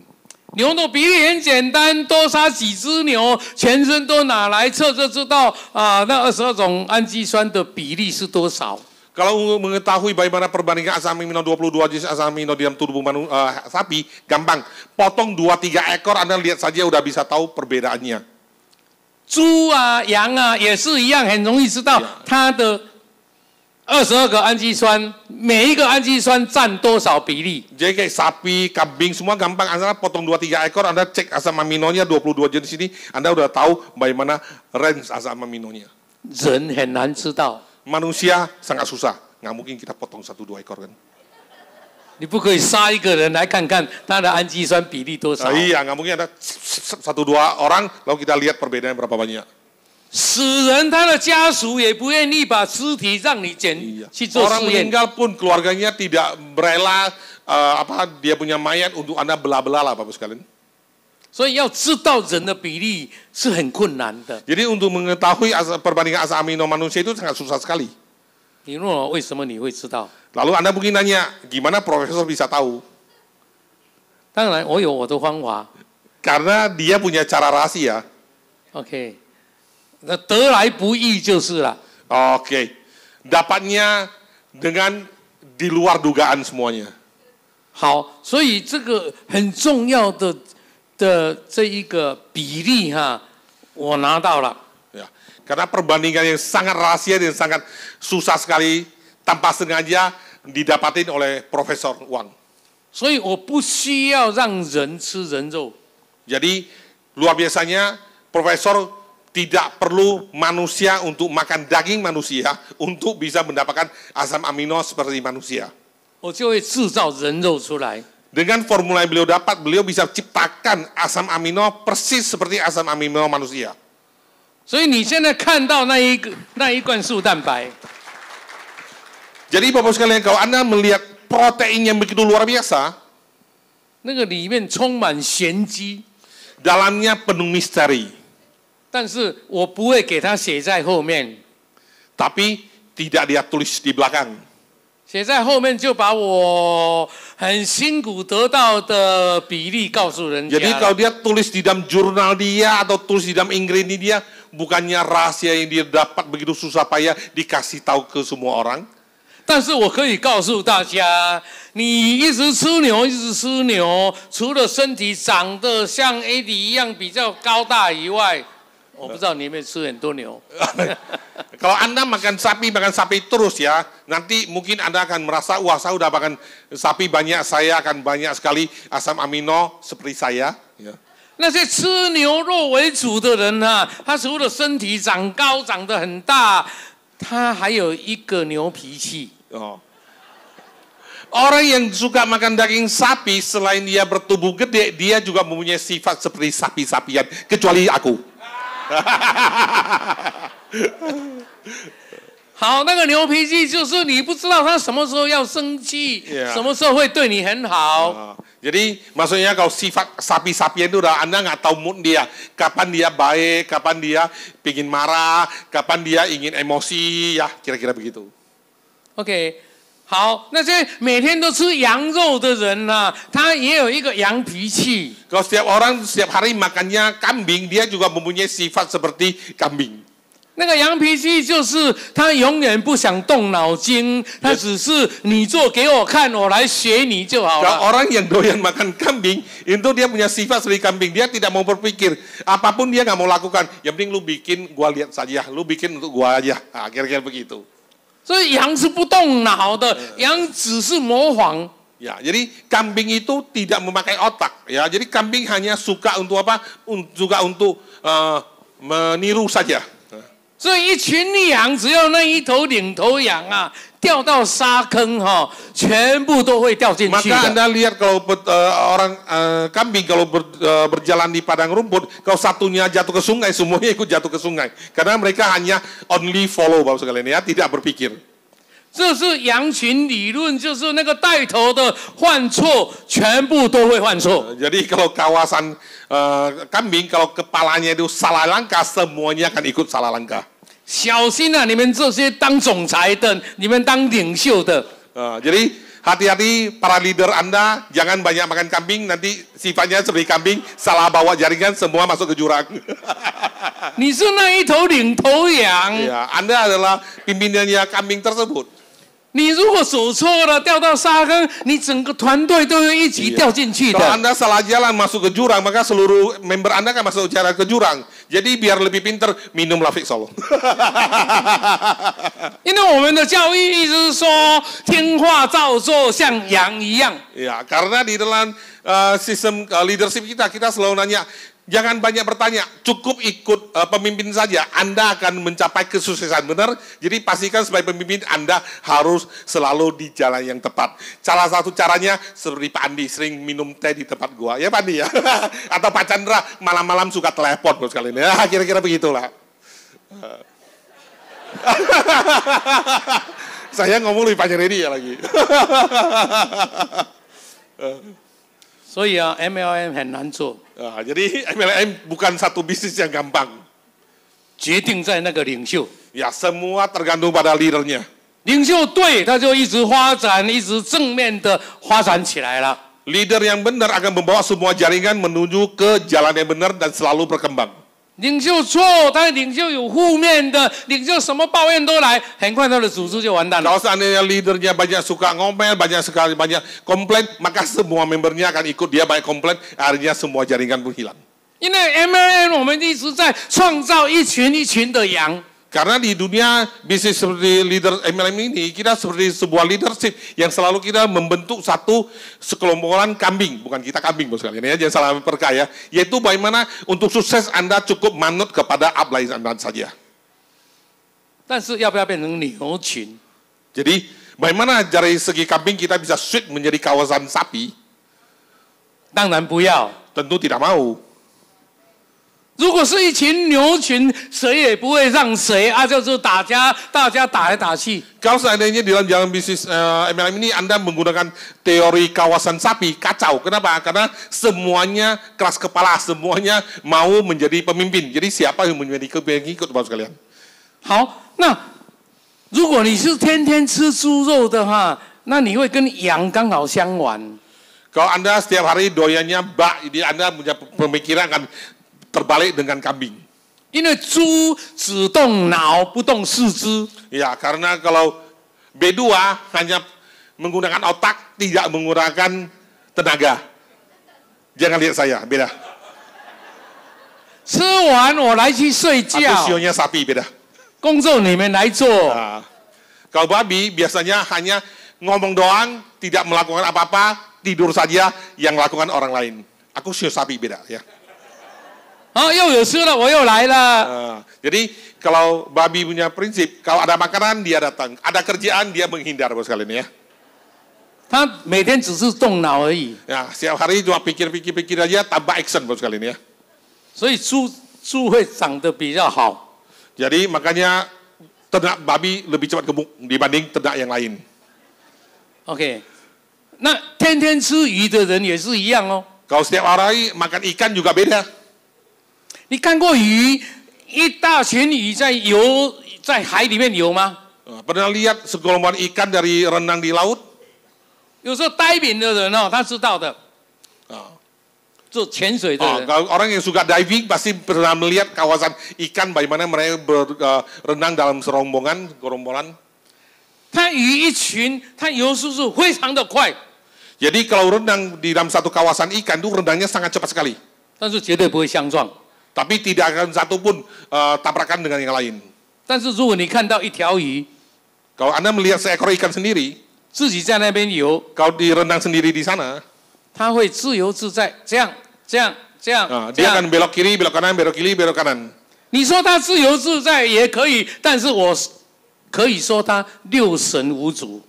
S2: 牛的比例很简单，多杀几只牛，全身都拿来测就知道那22种氨基酸的比例是多少。
S1: Kalau mengetahui bagaimana perbandingan asam amino 22 jenis asam amino di dalam tubuh sapi, gampang. Potong 2-3 ekor, Anda lihat saja udah bisa tahu perbedaannya.
S2: 猪啊、羊啊也是一样，很容易知道它的22个氨基酸，每一个氨基酸占多少比例。
S1: Jadi kayak sapi, kambing, semua gampang. Anda potong 2-3 ekor, Anda cek asam aminonya 22 jenis ini, Anda udah tahu bagaimana range asam aminonya.
S2: 人很难知道，
S1: Manusia sangat susah, nggak mungkin kita potong 1-2 ekor kan?
S2: 你不可以杀一个人来看看他的氨基酸比例多少。
S1: Iya, nggak mungkin ada 1-2 orang, lalu kita lihat perbedaannya berapa banyak.
S2: 死人他的家属也不愿意把尸体让你捡
S1: Iya.
S2: 去做
S1: Orang
S2: 试验。
S1: meninggal pun keluarganya tidak rela dia punya mayat untuk Anda belah-belah lah Bapak sekalian.
S2: 所以要知道人的比例是很困难的。
S1: Jadi untuk mengetahui perbandingan asam amino manusia itu sangat susah sekali.
S2: 你问我为什么你会知道？
S1: Lalu Anda mungkin nanya, gimana profesor bisa tahu?
S2: 当然我有我的方法。
S1: Karena dia punya cara rahasia.
S2: OK， 那得来不易就是了。
S1: Oke, dapatnya dengan di luar dugaan semuanya.
S2: 好，所以这个很重要的这一个比例哈，我拿到了。
S1: Ya, karena perbandingan yang sangat rahasia dan sangat susah sekali tanpa sengaja didapatin oleh Profesor Wang.
S2: 所以我不需要让人吃人肉。
S1: Jadi luar biasanya Profesor tidak perlu manusia untuk makan daging manusia untuk bisa mendapatkan asam amino seperti manusia.
S2: 我就会制造人肉出来。
S1: Dengan formula yang beliau dapat, beliau bisa ciptakan asam amino persis seperti asam amino manusia.
S2: 所以你现在看到那一罐素蛋白，
S1: Jadi Bapak sekalian, kalau Anda melihat protein yang begitu luar biasa,
S2: 那个里面充满玄机，
S1: dalamnya penuh misteri.
S2: 但是我不会给它写在后面，
S1: Tapi tidak dia tulis di belakang.
S2: 写在后面就把我很辛苦得到的比例告诉人家
S1: Jadi
S2: 了。
S1: kalau dia tulis di dalam jurnal dia atau tulis di dalam ingredient dia, bukannya rahasia yang dia dapat begitu susah payah dikasih tahu ke semua orang.
S2: 但是我可以告诉大家，你一直吃牛，一直吃牛，除了身体长得像 AD 一样比较高大以外，我不知道你有没有吃很多牛。
S1: Kalau Anda makan sapi terus ya, nanti mungkin Anda akan merasa, wah saya udah makan sapi banyak, saya akan banyak sekali asam amino seperti saya. Ya.
S2: 那些吃牛肉为主的人啊，他除了身体长高、长得很大，他还有一个牛脾气。
S1: Oh. Orang yang suka makan daging sapi, selain dia bertubuh gede, dia juga mempunyai sifat seperti sapi-sapian, kecuali aku.
S2: 好，那个牛脾气就是你不知道他什么时候要生气，
S1: Yeah.
S2: 什么时候会对你很好。
S1: Jadi maksudnya kalau sifat sapi-sapian itu udah Anda nggak tahu mood dia, kapan dia baik, kapan dia ingin marah, kapan dia ingin emosi, ya kira-kira begitu.
S2: OK， 好，那些每天都吃羊肉的人啊，他也有一个羊脾气。
S1: Kalau setiap orang setiap hari makannya kambing, dia juga mempunyai sifat seperti kambing.
S2: 那个羊脾气就是他永远不想动脑筋，他只是你做给我看，我来学你就好
S1: Kalau
S2: 了。
S1: orang yang doyan makan kambing, itu dia punya sifat seperti kambing. Dia tidak mau berpikir, apapun dia nggak mau lakukan. Yang penting lu bikin, gua lihat saja. Lu bikin untuk gua aja. Nah, kira-kira begitu.
S2: 所以羊是不动脑的，羊只是模仿。
S1: Ya, jadi kambing itu tidak memakai otak, ya. Jadi kambing hanya suka untuk apa? Juga untuk meniru saja.
S2: 所以一群羊，只要那一头领头羊啊，掉到沙坑哈，全部都会掉进去的。
S1: Maka Anda lihat kalau kambing kalau berjalan di padang rumput, kalau satunya jatuh ke sungai, semuanya ikut jatuh ke sungai. Karena mereka hanya only follow, Bapak sekalian ya, tidak berpikir.
S2: 这是羊群理论，就是那个带头的犯错，全部都会犯错。
S1: Jadi kalau kawasan kambing, kalau kepalanya itu salah langkah, semuanya akan ikut salah langkah.
S2: 小心啊！你们这些当总裁的，你们当领袖的。
S1: Jadi hati-hati para leader Anda, jangan banyak makan kambing, nanti sifatnya seperti kambing, salah bawa jaringan, semua masuk ke jurang.
S2: 你是那一头领头羊，
S1: Ya, Anda adalah pimpinannya kambing tersebut.
S2: 你如果走错了，掉到沙坑，你整个团队都会一起掉进去的。
S1: Kalau Anda salah jalan masuk ke jurang, maka seluruh member Anda akan masuk ke jurang. Jadi biar lebih pintar, minumlah Fixol.
S2: 因为我们的教育意思是说，听话照做，像羊一样。
S1: Ya, karena di dalam sistem leadership kita selalu nanya, jangan banyak bertanya, cukup ikut pemimpin saja. Anda akan mencapai kesuksesan, benar? Jadi pastikan sebagai pemimpin Anda harus selalu di jalan yang tepat. Salah satu caranya seperti Pak Andi sering minum teh di tempat gua, ya Pak Andi ya. Atau Pak Chandra malam-malam suka telepon bos kali ini. Ya, kira-kira begitulah. Saya ngomong lebih panjang ini ya lagi.
S2: 所以啊 ，MLM 很难做。
S1: jadi MLM bukan satu bisnis yang gampang.
S2: 决定在那个领袖。
S1: Ya, semua tergantung pada leadernya.
S2: 领袖对，他就一直发展，一直正面的发展起来了。
S1: Leader yang benar akan membawa semua jaringan menuju ke jalan yang benar dan selalu berkembang.
S2: 领袖错，但领袖有负面的，领袖什么抱怨都来，很快他的组织就完蛋了。
S1: Kalau seandainya leadernya banyak suka ngomel, banyak komplain, maka semua membernya akan ikut dia banyak komplain, akhirnya semua jaringan pun hilang.
S2: 因为 MLM 我们一直在创造一群一群的羊。
S1: Karena di dunia bisnis seperti leader MLM ini, kita seperti sebuah leadership yang selalu kita membentuk satu sekelompokan kambing. Bukan kita kambing, bos kalian ya, jangan salah percaya. Yaitu bagaimana untuk sukses Anda cukup manut kepada upline Anda saja.
S2: 但是要不要变成牛群？
S1: Jadi, bagaimana dari segi kambing kita bisa switch menjadi kawasan sapi?
S2: 当然不要。
S1: Tentu tidak mau.
S2: 如果是一群牛群，谁也不会让谁啊，就是大家打来打去。
S1: Kalau seandainya di dalam jalan bisnis MLM ini Anda menggunakan teori kawasan sapi, kacau. Kenapa? Karena semuanya keras kepala, semuanya mau menjadi pemimpin. Jadi siapa yang menjadi pengikut, Bapak sekalian?
S2: 好，那如果你是天天吃猪肉的哈，那你会跟羊刚好相反。
S1: Kalau Anda setiap hari doyannya bak, jadi Anda punya pemikiran akan terbalik dengan kambing.
S2: 因为猪只动脑不动四肢，
S1: Ya, karena kalau B2 hanya menggunakan otak, tidak menggunakan tenaga. Jangan lihat saya, beda.
S2: 吃完我来去睡
S1: Aku
S2: 觉，
S1: sionya sapi, beda.
S2: 工作你们来做。
S1: Nah, kalau babi biasanya hanya ngomong doang, tidak melakukan apa-apa, tidur saja yang lakukan orang lain. Aku sio sapi, beda ya.
S2: 啊，又有吃了，我又来了。
S1: Jadi kalau babi punya prinsip, kalau ada makanan dia datang, ada kerjaan dia menghindar, bos kalian ya.
S2: 他每天只是动脑而已，
S1: Ya, setiap hari cuma pikir-pikir aja tanpa action, bos kalian ya.
S2: 所以猪会长得比较好。
S1: Jadi makanya ternak babi lebih cepat gemuk dibanding ternak yang lain.
S2: OK， 那天天吃鱼的人也是一样哦。
S1: Kalau setiap hari makan ikan juga beda.
S2: 你看过鱼一大群鱼在游在海里面游吗？
S1: Pernah lihat segelombang ikan dari renang di laut?
S2: 有时候diving的人哦，他知道的。做潜水的人，
S1: Kalau orang yang suka diving pasti pernah melihat kawasan ikan bagaimana mereka berenang dalam gerombolan.
S2: 它鱼一群，它游速度非常的快，
S1: Jadi kalau renang di dalam satu kawasan ikan itu renangnya sangat cepat sekali.
S2: 但是绝对不会相撞。
S1: Tapi tidak akan satu pun tabrakan dengan yang lain.
S2: 但是如果你看到一条鱼，
S1: Kalau Anda melihat seekor ikan sendiri,
S2: 自己在那边游，
S1: kalau direndang sendiri di sana,
S2: 它会自由自在，这样这样这样。
S1: dia akan belok kiri, belok kanan, belok kiri, belok kanan.
S2: 你说它自由自在也可以，但是我可以说它六神无主。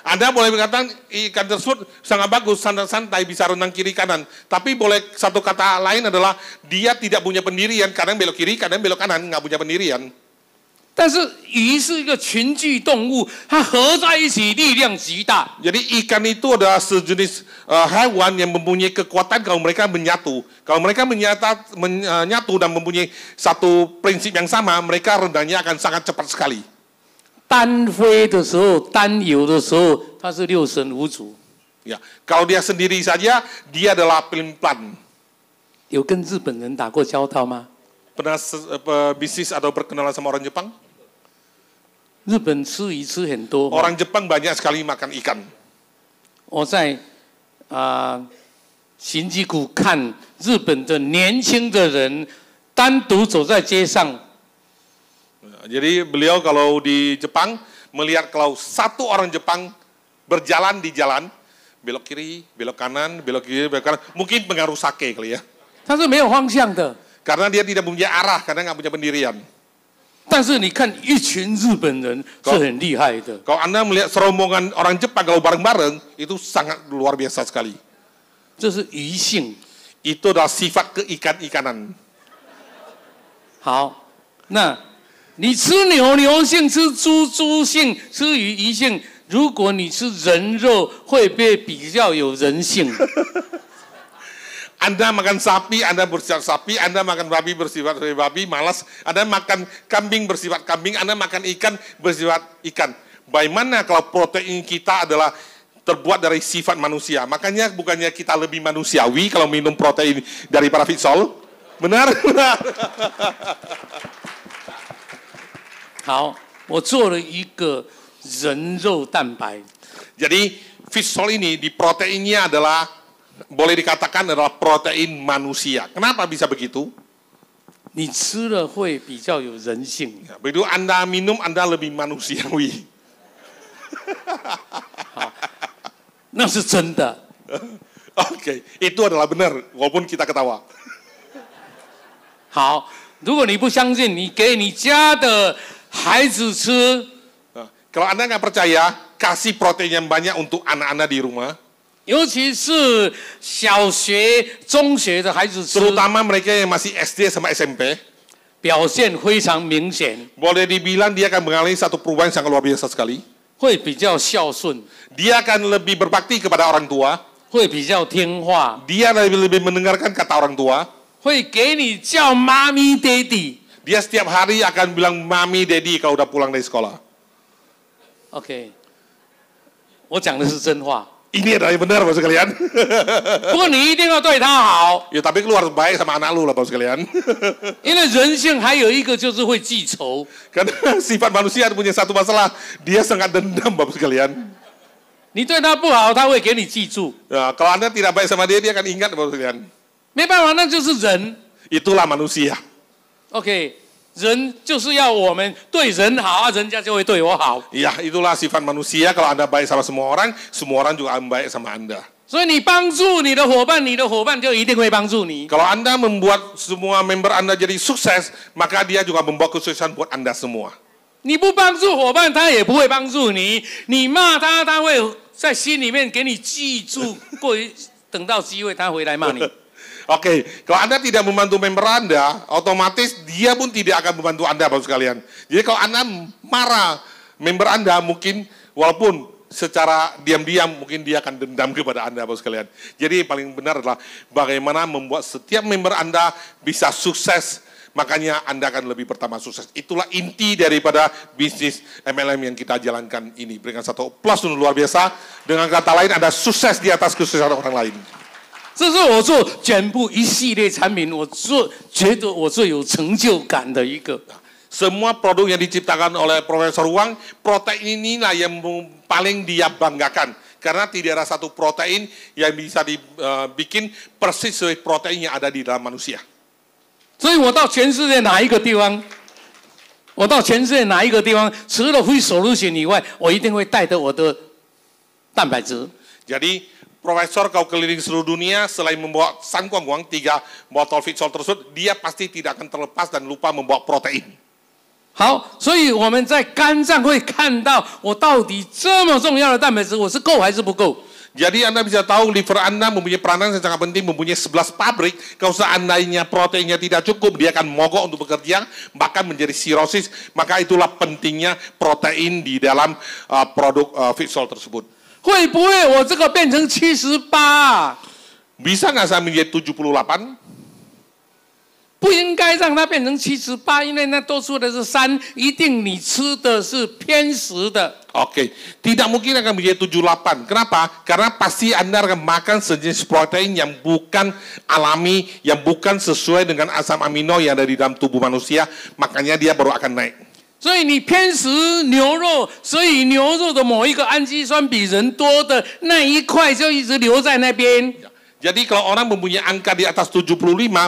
S1: Anda boleh mengatakan ikan tersebut sangat bagus, santai bisa renang kiri kanan. Tapi boleh satu kata lain adalah dia tidak punya pendirian, kadang belok kiri, kadang belok kanan, nggak punya pendirian.
S2: 但是鱼是一个群居动物，它合在一起力量极大。
S1: Jadi ikan itu adalah sejenis hewan yang mempunyai kekuatan kalau mereka menyatu. Kalau mereka menyatu dan mempunyai satu prinsip yang sama, mereka rendangnya akan sangat cepat sekali.
S2: 单飞的时候，单游的时候，它是六神无主。
S1: Ya, kalau dia sendiri saja, dia adalah pelin-pelan.
S2: 有跟日本人打过交道吗？
S1: Pernah bisnis atau berkenalan sama orang Jepang?
S2: 日本吃鱼吃很多。
S1: Orang Jepang banyak sekali makan ikan.
S2: 我在新吉谷看日本的年轻的人单独走在街上。
S1: Jadi beliau kalau di Jepang melihat kalau satu orang Jepang berjalan di jalan, belok kiri, belok kanan, belok kiri, belok kanan, mungkin pengaruh sake kali ya.
S2: 他是没有方向的。
S1: Karena dia tidak punya arah, karena nggak punya pendirian.
S2: 但是你看一群日本人是很厉害的。
S1: Kalau Anda melihat serombongan orang Jepang kalau bareng-bareng, itu sangat luar biasa sekali.
S2: 这是鱼性。
S1: Itu adalah sifat keikan-ikanan.
S2: 好，那你吃牛牛性，吃猪猪性，吃鱼性。如果你吃人肉，会不会比较有人性？
S1: Anda makan sapi, Anda bersifat sapi, Anda makan babi bersifat babi, malas. Anda makan kambing bersifat kambing, Anda makan ikan bersifat ikan. Bagaimana kalau protein kita adalah terbuat dari sifat manusia? Makanya bukannya kita lebih manusiawi kalau minum protein dari para fitsol? Benar, benar.
S2: 好，我做了一个人肉蛋白。
S1: Jadi fitsol ini di proteinnya adalah boleh dikatakan adalah protein manusia. Kenapa bisa begitu?
S2: 你吃了会比较有人性。
S1: Begitu Anda minum, Anda lebih manusiawi.
S2: 那是真的。
S1: Oke, itu adalah benar, walaupun kita ketawa.
S2: 好，如果你不相信，你给你家的孩子吃。
S1: Kalau Anda nggak percaya, kasih protein yang banyak untuk anak-anak di rumah.
S2: 尤其是小学、中学的孩子吃，
S1: Terutama mereka yang masih SD sama SMP.
S2: 表现非常明显，
S1: Boleh dibilang dia akan mengalami satu perubahan yang sangat luar biasa sekali.
S2: 会比较孝顺，
S1: Dia akan lebih berbakti kepada orang tua.
S2: 会比较听话，
S1: Dia lebih mendengarkan kata orang tua.
S2: 会给你叫妈咪、爹地。
S1: Dia setiap hari akan bilang mami, daddy kalau udah pulang dari sekolah.
S2: OK， 我讲的是真话。
S1: Ini adalah yang benar, Bapak sekalian.
S2: 不过你一定要对他好，
S1: Ya, tapi lu harus baik sama anak lu lah, Bapak sekalian.
S2: 因为人性还有一个就是会记仇。
S1: Karena sifat manusia punya satu masalah, dia sangat dendam, Bapak sekalian.
S2: 你对他不好，他会给你记住。
S1: Ya, kalau Anda tidak baik sama dia, dia akan ingat, Bapak sekalian.
S2: 没办法，那就是人。
S1: Itulah manusia.
S2: OK， 人就是要我们对人好，人家就会对我好。
S1: Ya, itulah sifat manusia. Kalau Anda baik sama semua orang juga akan baik sama Anda.
S2: 所以你帮助你的伙伴，你的伙伴就一定会帮助你。
S1: Kalau Anda membuat semua member Anda jadi sukses, maka dia juga membawa kesuksesan buat Anda semua.
S2: 你不帮助伙伴，他也不会帮助你。你骂他，他会在心里面给你记住，等到机会他回来骂你。
S1: Oke, kalau Anda tidak membantu member Anda, otomatis dia pun tidak akan membantu Anda, Bapak sekalian. Jadi kalau Anda marah member Anda, mungkin walaupun secara diam-diam, mungkin dia akan dendam kepada Anda, Bapak sekalian. Jadi paling benar adalah bagaimana membuat setiap member Anda bisa sukses, makanya Anda akan lebih pertama sukses. Itulah inti daripada bisnis MLM yang kita jalankan ini. Berikan satu plus luar biasa. Dengan kata lain, Anda sukses di atas kesuksesan orang lain.
S2: 这是我做全部一系列产品，觉得我最有成就感的一个。
S1: Semua produk yang diciptakan oleh Profesor Wang, protein inilah yang paling dia banggakan. Karena tidak ada satu protein yang bisa dibikin persis sesuai protein yang ada di dalam manusia.
S2: 所以我到全世界哪一个地方，我到全世界哪一个地方，除了非 solution 以外，我一定会带着我的蛋白质。
S1: Jadi Profesor kau keliling seluruh dunia, selain membawa San Guang Guang 3 botol Fitsol tersebut, dia pasti tidak akan terlepas dan lupa membawa protein.
S2: 好，所以我们在肝脏会看到我到底这么重要的蛋白质，我是够还是不够。
S1: Jadi Anda bisa tahu liver Anda mempunyai peranan yang sangat penting, mempunyai 11 pabrik. Kalau seandainya proteinnya tidak cukup, dia akan mogok untuk bekerja, bahkan menjadi sirosis. Maka itulah pentingnya protein di dalam produk Fitsol tersebut.
S2: 会不会我这个变成78？
S1: Bisa nggak saya menjadi 78?
S2: 不应该让它变成78，因为那多出的是3，一定你吃的是偏食的。
S1: Oke, tidak mungkin akan menjadi 78. Kenapa? Karena pasti Anda akan makan sejenis protein yang bukan alami, yang bukan sesuai dengan asam amino yang ada di dalam tubuh manusia, makanya dia baru akan naik.
S2: 所以你偏食牛肉，所以牛肉的某一个氨基酸比人多的那一块就一直留在那边。
S1: Jadi kalau orang mempunyai angka di atas 75,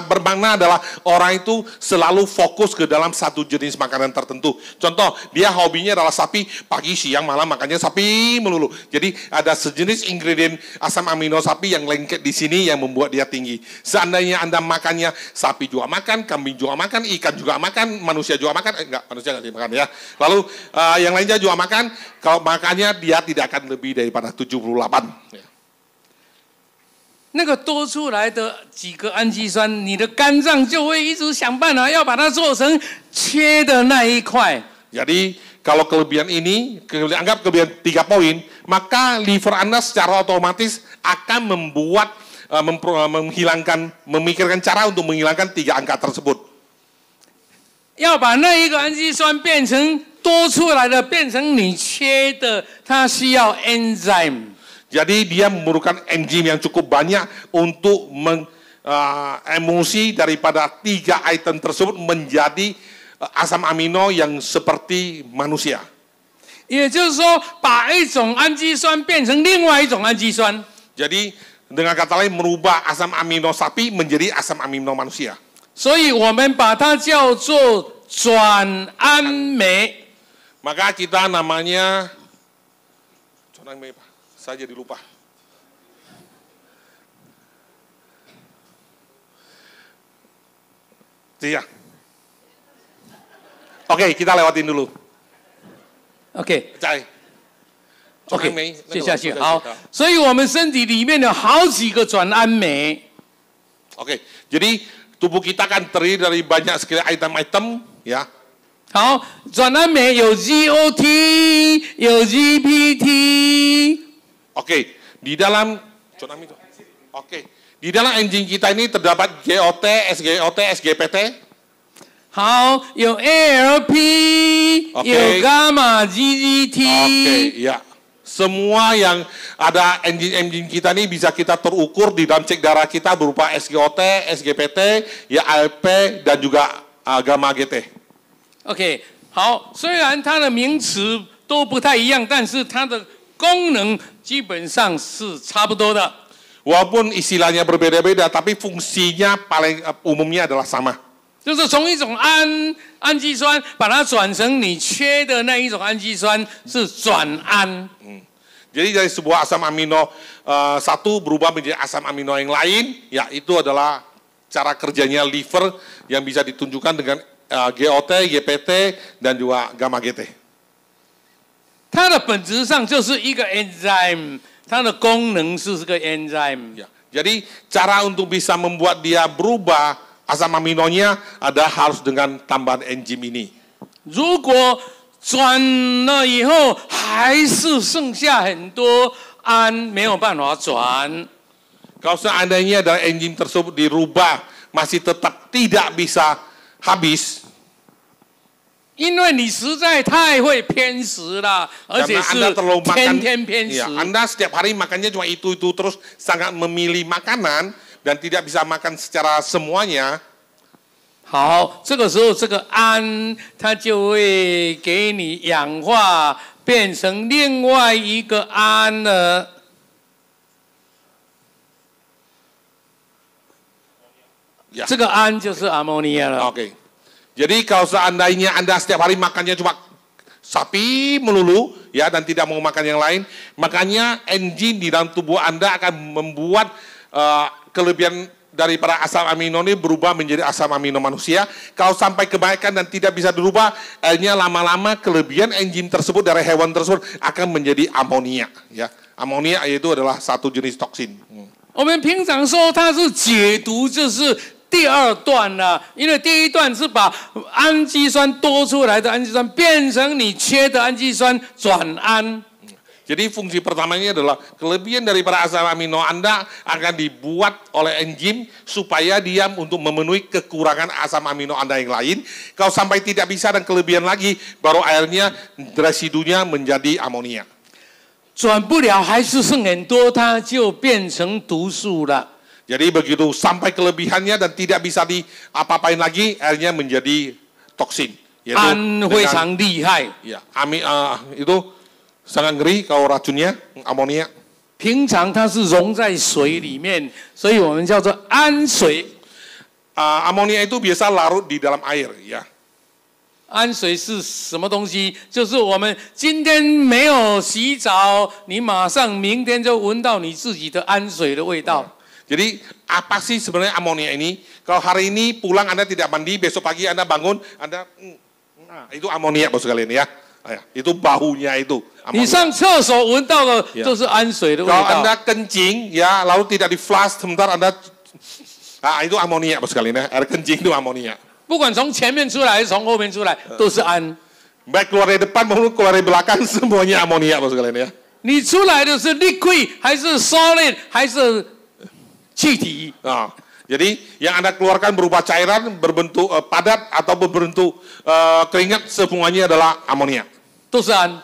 S1: bermakna adalah orang itu selalu fokus ke dalam satu jenis makanan tertentu. Contoh, dia hobinya adalah sapi, pagi, siang, malam makannya sapi melulu. Jadi ada sejenis ingredient asam amino sapi yang lengket di sini yang membuat dia tinggi. Seandainya Anda makannya sapi juga makan, kambing juga makan, ikan juga makan, manusia juga makan, enggak, manusia enggak dimakan ya. Lalu yang lainnya juga makan, kalau makannya dia tidak akan lebih daripada 78. Ya.
S2: 那个多出来的几个氨基酸，你的肝脏就会一直想办法要把它做成缺的那一块。
S1: Jadi kalau kelebihan ini, anggap kelebihan 3 poin, maka liver Anda secara otomatis akan membuat memikirkan cara untuk menghilangkan 3 angka tersebut.
S2: 要把那一个氨基酸变成多出来的，变成你缺的，它需要 enzyme。
S1: Jadi dia memerlukan enzim yang cukup banyak untuk emosi daripada 3 item tersebut menjadi asam amino yang seperti manusia.
S2: 也就是说，把一种氨基酸变成另外一种氨基酸。
S1: Jadi dengan kata lain merubah asam amino sapi menjadi asam amino manusia.
S2: 所以我们把它叫做转氨酶。
S1: Maka kita namanya转氨酶吧。 Saya jadi lupa. Iya. Oke, kita lewatin dulu.
S2: OK， OK， 接下去好。所以我们身体里面有好几个转氨酶。
S1: Oke, jadi tubuh kita kan terdiri dari banyak sekali item-item, ya.
S2: 好，转氨酶有 GOT， 有 GPT。
S1: Oke, di dalam di dalam enzim kita ini terdapat GOT, SGOT, SGPT.
S2: 好，有 ALP， 有 gamma GGT。
S1: Oke, ya. Semua yang ada enzim-enzim kita ini bisa kita terukur di dalam cek darah kita berupa SGOT, SGPT, ya ALP dan juga gamma GT.
S2: OK， 好，虽然它的名词都不太一样，但是它的 功能基本上是差不多的。
S1: Walaupun istilahnya berbeda-beda, tapi fungsinya paling umumnya adalah sama.
S2: 就是从一种氨基酸把它转成你缺的那一种氨基酸是转氨。
S1: Jadi dari sebuah asam amino satu berubah menjadi asam amino yang lain, ya itu adalah cara kerjanya liver yang bisa ditunjukkan dengan GOT, GPT dan juga gamma GT.
S2: 它的本质上就是一个 enzyme， 它的功能是个 enzyme。
S1: Ya. Jadi cara untuk bisa membuat dia berubah asam aminonya ada harus dengan tambahan enzim ini.
S2: 如果转了以后还是剩下很多氨没有办法转，
S1: Kalau seandainya ada enzim tersebut dirubah masih tetap tidak bisa habis.
S2: 因为你实在太会偏食了，而且是天天偏食。
S1: Anda setiap hari makannya cuma itu terus sangat memilih makanan dan tidak bisa makan secara semuanya.
S2: 好，这个时候这个氨它就会给你氧化，变成另外一个氨了。这个氨就是 ammonia 了。
S1: Oke. Jadi kalau seandainya Anda setiap hari makannya cuma sapi melulu, ya, dan tidak mau makan yang lain, makanya enzim di dalam tubuh Anda akan membuat kelebihan daripada asam amino ini berubah menjadi asam amino manusia. Kalau sampai kebaikan dan tidak bisa dirubah, akhirnya lama-lama kelebihan enzim tersebut dari hewan tersebut akan menjadi amonia. Ya, amonia itu adalah satu jenis toksin.
S2: 我们平常说它是解毒，就是第二段啦，因为第一段是把氨基酸多出来的氨基酸变成你缺的氨基酸转氨。
S1: Jadi fungsi pertamanya adalah kelebihan daripada asam amino Anda akan dibuat oleh enzim supaya dia untuk memenuhi kekurangan asam amino Anda yang lain. Kalau sampai tidak bisa dan kelebihan lagi, baru akhirnya residunya menjadi amonia.
S2: 转不了还是剩很多，它就变成毒素了。
S1: Jadi begitu sampai kelebihannya dan tidak bisa diapa-apain lagi, akhirnya menjadi toksin.
S2: 氨非常厉害。
S1: Ya, itu sangat ngeri kalau racunnya amonia.
S2: 平常它是溶在水里面，所以我们叫做氨水。
S1: Amonia itu biasa larut di dalam air, ya.
S2: 氨水是什么东西？就是我们今天没有洗澡，你马上明天就闻到你自己的氨水的味道。
S1: Jadi apa sih sebenarnya amonia ini? Kalau hari ini pulang Anda tidak mandi, besok pagi Anda bangun, Anda itu amonia bos kalian ya. Itu baunya itu.
S2: 你上厕所闻到的都是氨水的味道。
S1: Kalau Anda kencing ya, lalu tidak di flush, sebentar Anda itu amonia bos kalian ya. Air kencing itu amonia.
S2: 不管从前面出来还是从后面出来，都是氨。
S1: Baik keluar dari depan maupun keluar dari belakang semuanya amonia bos kalian ya.
S2: 你出来的是 liquid 还是 solid 还是气体？
S1: Jadi yang Anda keluarkan berupa cairan berbentuk padat atau berbentuk keringat semuanya adalah amonia.
S2: 都是氨，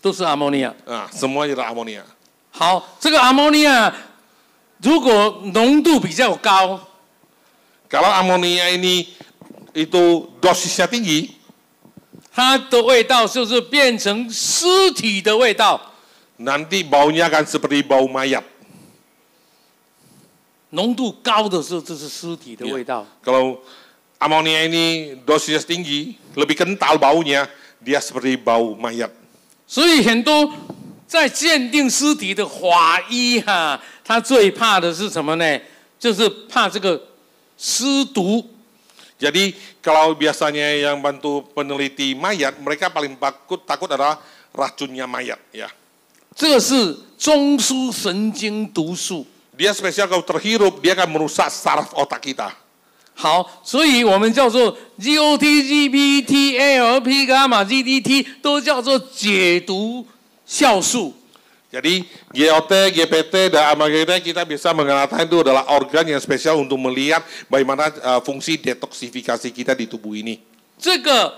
S2: 都是 ammonia。
S1: Semuanya adalah amonia.
S2: 好，这个 ammonia 如果浓度比较高，
S1: Kalau amonia ini itu dosisnya tinggi,
S2: 它的味道就是变成尸体的味道。
S1: nanti baunya akan seperti bau mayat.
S2: 浓度高的时候，这是尸体的味道。
S1: Kalau amonia ini dosisnya tinggi, lebih kental baunya, dia seperti bau mayat.
S2: 所以很多在鉴定尸体的法医他最怕的是什么呢？就是怕这个尸毒。
S1: Jadi kalau biasanya yang bantu peneliti mayat, mereka paling takut adalah racunnya mayat, ya.
S2: 这个是中枢神经毒素。
S1: Dia spesial kalau terhirup, dia akan merusak saraf otak kita.
S2: 好，所以我们叫做 GOT、GPT、ALP、伽马 GDT 都叫做解毒酵素。
S1: Jadi GOT, GPT, dan AMGT kita bisa mengatakan itu adalah organ yang spesial untuk melihat bagaimana fungsi detoksifikasi kita di tubuh ini.
S2: 这个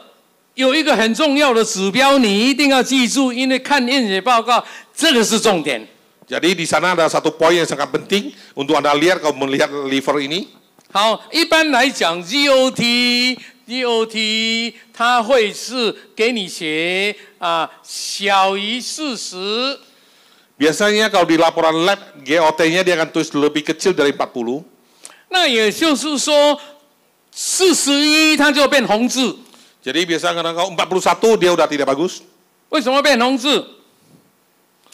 S2: 有一个很重要的指标，你一定要记住，因为看验血报告，这个是重点。
S1: Jadi di sana ada satu poin yang sangat penting untuk Anda lihat kalau melihat liver ini.
S2: 好，一般来讲 GOT 它会是给你写小于40。
S1: Biasanya kalau di laporan lab GOT-nya dia akan tulis lebih kecil dari 40.
S2: 那也就是说，41它就变红字。
S1: Jadi biasanya kalau 41 dia udah tidak bagus.
S2: 为什么变红字？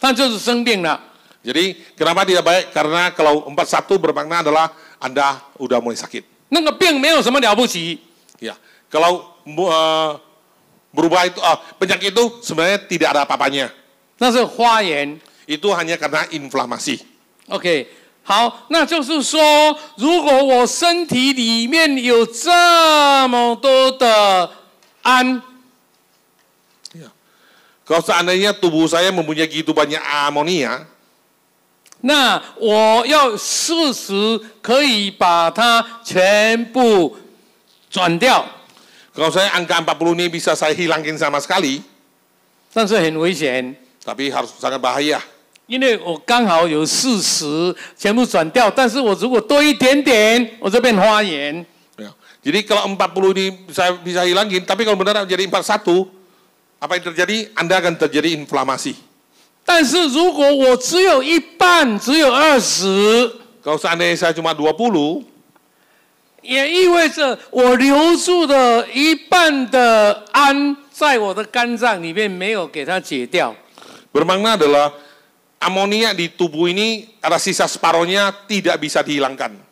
S2: 它就是生病了。
S1: Jadi kenapa tidak baik? Karena kalau 41 bermakna adalah Anda udah mulai sakit.
S2: 那个病没有什么了不起。
S1: Ya, kalau berubah itu penyakit itu sebenarnya tidak ada apa-apanya.
S2: 那是花炎。
S1: Itu hanya karena inflamasi.
S2: OK， 好，那就是说，如果我身体里面有这么多的氨，
S1: Kalau seandainya tubuh saya mempunyai gitu banyak amonia,
S2: 那我要适时可以把它全部转掉。
S1: kalau saya angka 40 ini bisa saya hilangin sama sekali,
S2: 但是很危险，
S1: tapi harus sangat bahaya.
S2: 因为我刚好有40全部转掉，但是我如果多一点点，我就变花炎。
S1: Ya. Jadi kalau 40 ini saya bisa hilangin, tapi kalau benar jadi 41, apa yang terjadi? Anda akan terjadi inflamasi.
S2: 但是如果我只有一半，只有20，
S1: Kalau seandainya saya cuma 20,
S2: 也意味着我留住的一半的氨在我的肝脏里面没有给它解掉。
S1: Bermakna adalah amonia di tubuh ini ada sisa separohnya tidak bisa dihilangkan.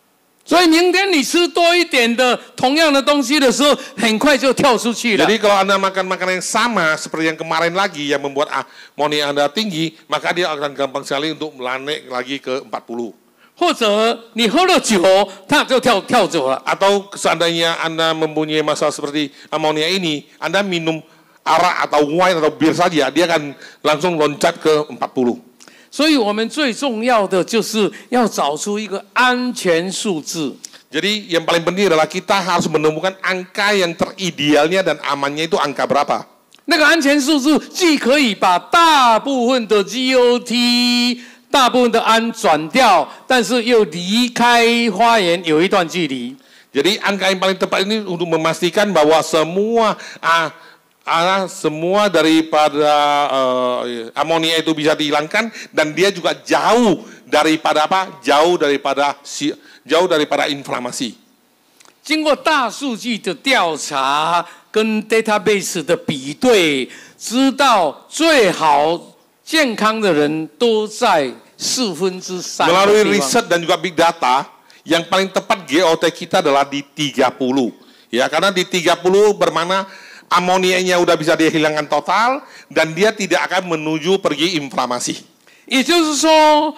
S2: 所以明天你吃多一点的同样的东西的时候，很快就跳出去了。
S1: Jadi kalau Anda makan makanan yang sama seperti yang kemarin lagi yang membuat amonia Anda tinggi, maka dia akan gampang sekali untuk melandai lagi ke 40.
S2: 或者你喝了酒，它就跳走了。
S1: Atau seandainya Anda mempunyai masalah seperti amonia ini, Anda minum arak atau wine atau bir saja, dia akan langsung loncat ke 40.
S2: 所以我们最重要的就是要找出一个安全数字。
S1: Jadi yang paling penting adalah kita harus menemukan angka yang teridealnya dan amannya itu angka berapa.
S2: 那个安全数字既可以把大部分的 GOT、大部分的氨转掉，但是又离开花园有一段距离。
S1: Jadi angka yang paling tepat ini untuk memastikan bahwa semua daripada amonia itu bisa dihilangkan dan dia juga jauh daripada apa? Jauh daripada inflamasi.
S2: 经过大数据的调查跟 database 的比对，知道最好健康的人都在3/4。
S1: Melalui riset dan juga big data, yang paling tepat GOT kita adalah di 30. Ya, karena di 30 bermakna amonianya udah bisa dihilangkan total dan dia tidak akan menuju pergi inflamasi.
S2: 也就是说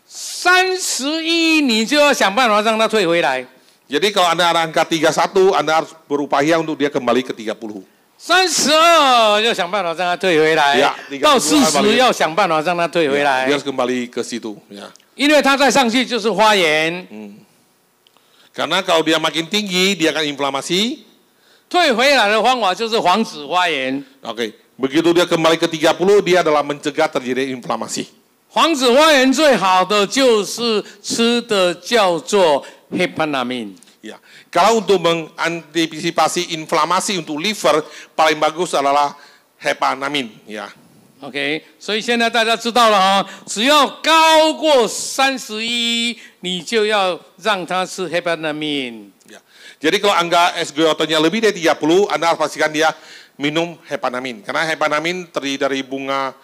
S2: ，31你就要想办法让它退回来。
S1: Jadi kalau Anda ada angka 31, Anda harus berupaya untuk dia kembali ke 30.
S2: 32要想办法让它退回来，
S1: Ya,
S2: 到
S1: 32
S2: 40要想办法让它退回
S1: Ya,
S2: 来
S1: dia， harus kembali ke situ. Ya.
S2: 因为它再上去就是花炎，
S1: Karena kalau dia makin tinggi, dia akan inflamasi.
S2: 退回来的方法就是防止花炎。
S1: Oke, begitu dia kembali ke 30, dia adalah mencegah terjadi inflamasi.
S2: 防止花炎最好的就是吃的叫做 Hepanamin。
S1: Ya, kalau untuk mengantisipasi inflamasi untuk liver, paling bagus adalah hepanamin. Ya.
S2: OK， 所以现在大家知道了啊，只要高过31，你就要让他吃 Hepanamin。
S1: Ya. Jadi kalau angka SGOT-nya lebih dari 30, Anda harus pastikan dia minum hepanamin. Karena hepanamin terdiri dari bunga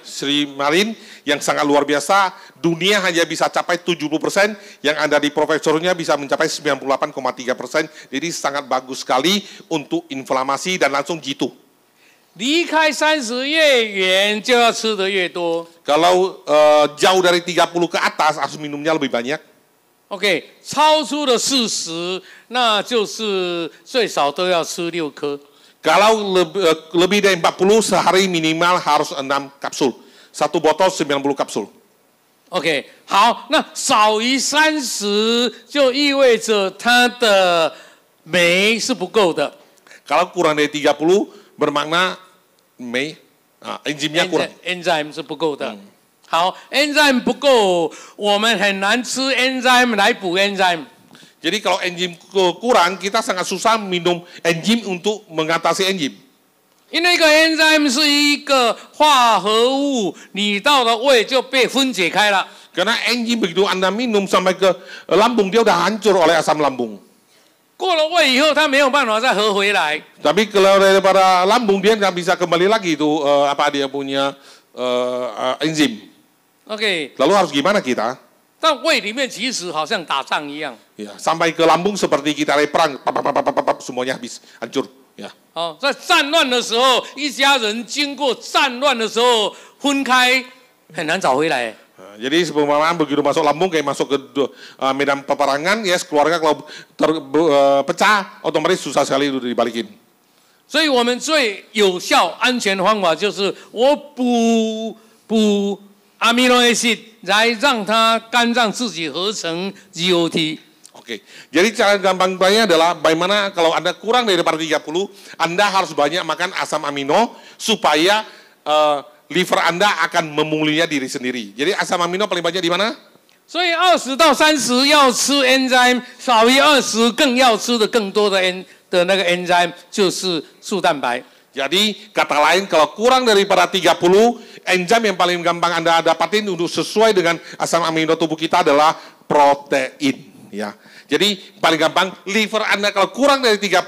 S1: Sri Malin yang sangat luar biasa. Dunia hanya bisa capai 70%, yang ada di profesornya bisa mencapai 98,3%. Jadi sangat bagus sekali untuk inflamasi dan langsung jitu.
S2: 离开30越远，就要吃的越多。
S1: Kalau jauh dari 30 ke atas harus minumnya lebih banyak.
S2: OK， 超出了40，那就是最少都要吃6颗。
S1: Kalau lebih dari 40 sehari minimal harus 6 kapsul. Satu botol 90 kapsul.
S2: OK， 好，那少于30就意味着它的酶是不够的。
S1: Kalau kurang dari 30 bermakna enzimnya kurang.
S2: enzyme 是不够的。好 ，enzyme 不够，我们很难吃 enzyme 来补 enzyme。
S1: Jadi kalau enzim kurang, kita sangat susah minum enzim untuk mengatasi enzim.
S2: 因为那个 enzyme 是一个化合物，你到了胃就被分解开了。
S1: Karena enzim begitu Anda minum sampai ke lambung, dia udah hancur oleh asam lambung.
S2: 过了胃以后，它没有办法再合回来。
S1: Tapi kalau daripada lambung, dia nggak bisa kembali lagi itu apa dia punya enzim.
S2: OK，
S1: Lalu harus gimana kita?
S2: 但胃里面其实好像打仗一样。
S1: Ya, sampai ke lambung seperti kita lagi perang, semuanya habis, hancur. Ya.
S2: 哦，在战乱的时候，一家人经过战乱的时候分开，很难找回来。
S1: Jadi seumpama begitu masuk lambung kayak masuk ke medan peperangan, ya keluarga kalau terpecah, otomatis susah sekali itu dibalikin.
S2: 所以我们最有效、安全的方法就是我补 amino acid 来让它肝脏自己合成 GOT。
S1: Oke, jadi cara gampangnya adalah bagaimana kalau Anda kurang daripada 30, Anda harus banyak makan asam amino supaya liver Anda akan memulinya diri sendiri. Jadi asam amino paling banyak di mana?
S2: 所以20到30要吃 enzyme， 少于20更要吃的更多的那个 enzyme 就是素蛋白。
S1: Jadi kata lain kalau kurang daripada 30, enzim yang paling gampang Anda dapatin untuk sesuai dengan asam amino tubuh kita adalah protein. ya. Jadi paling gampang liver Anda kalau kurang dari 30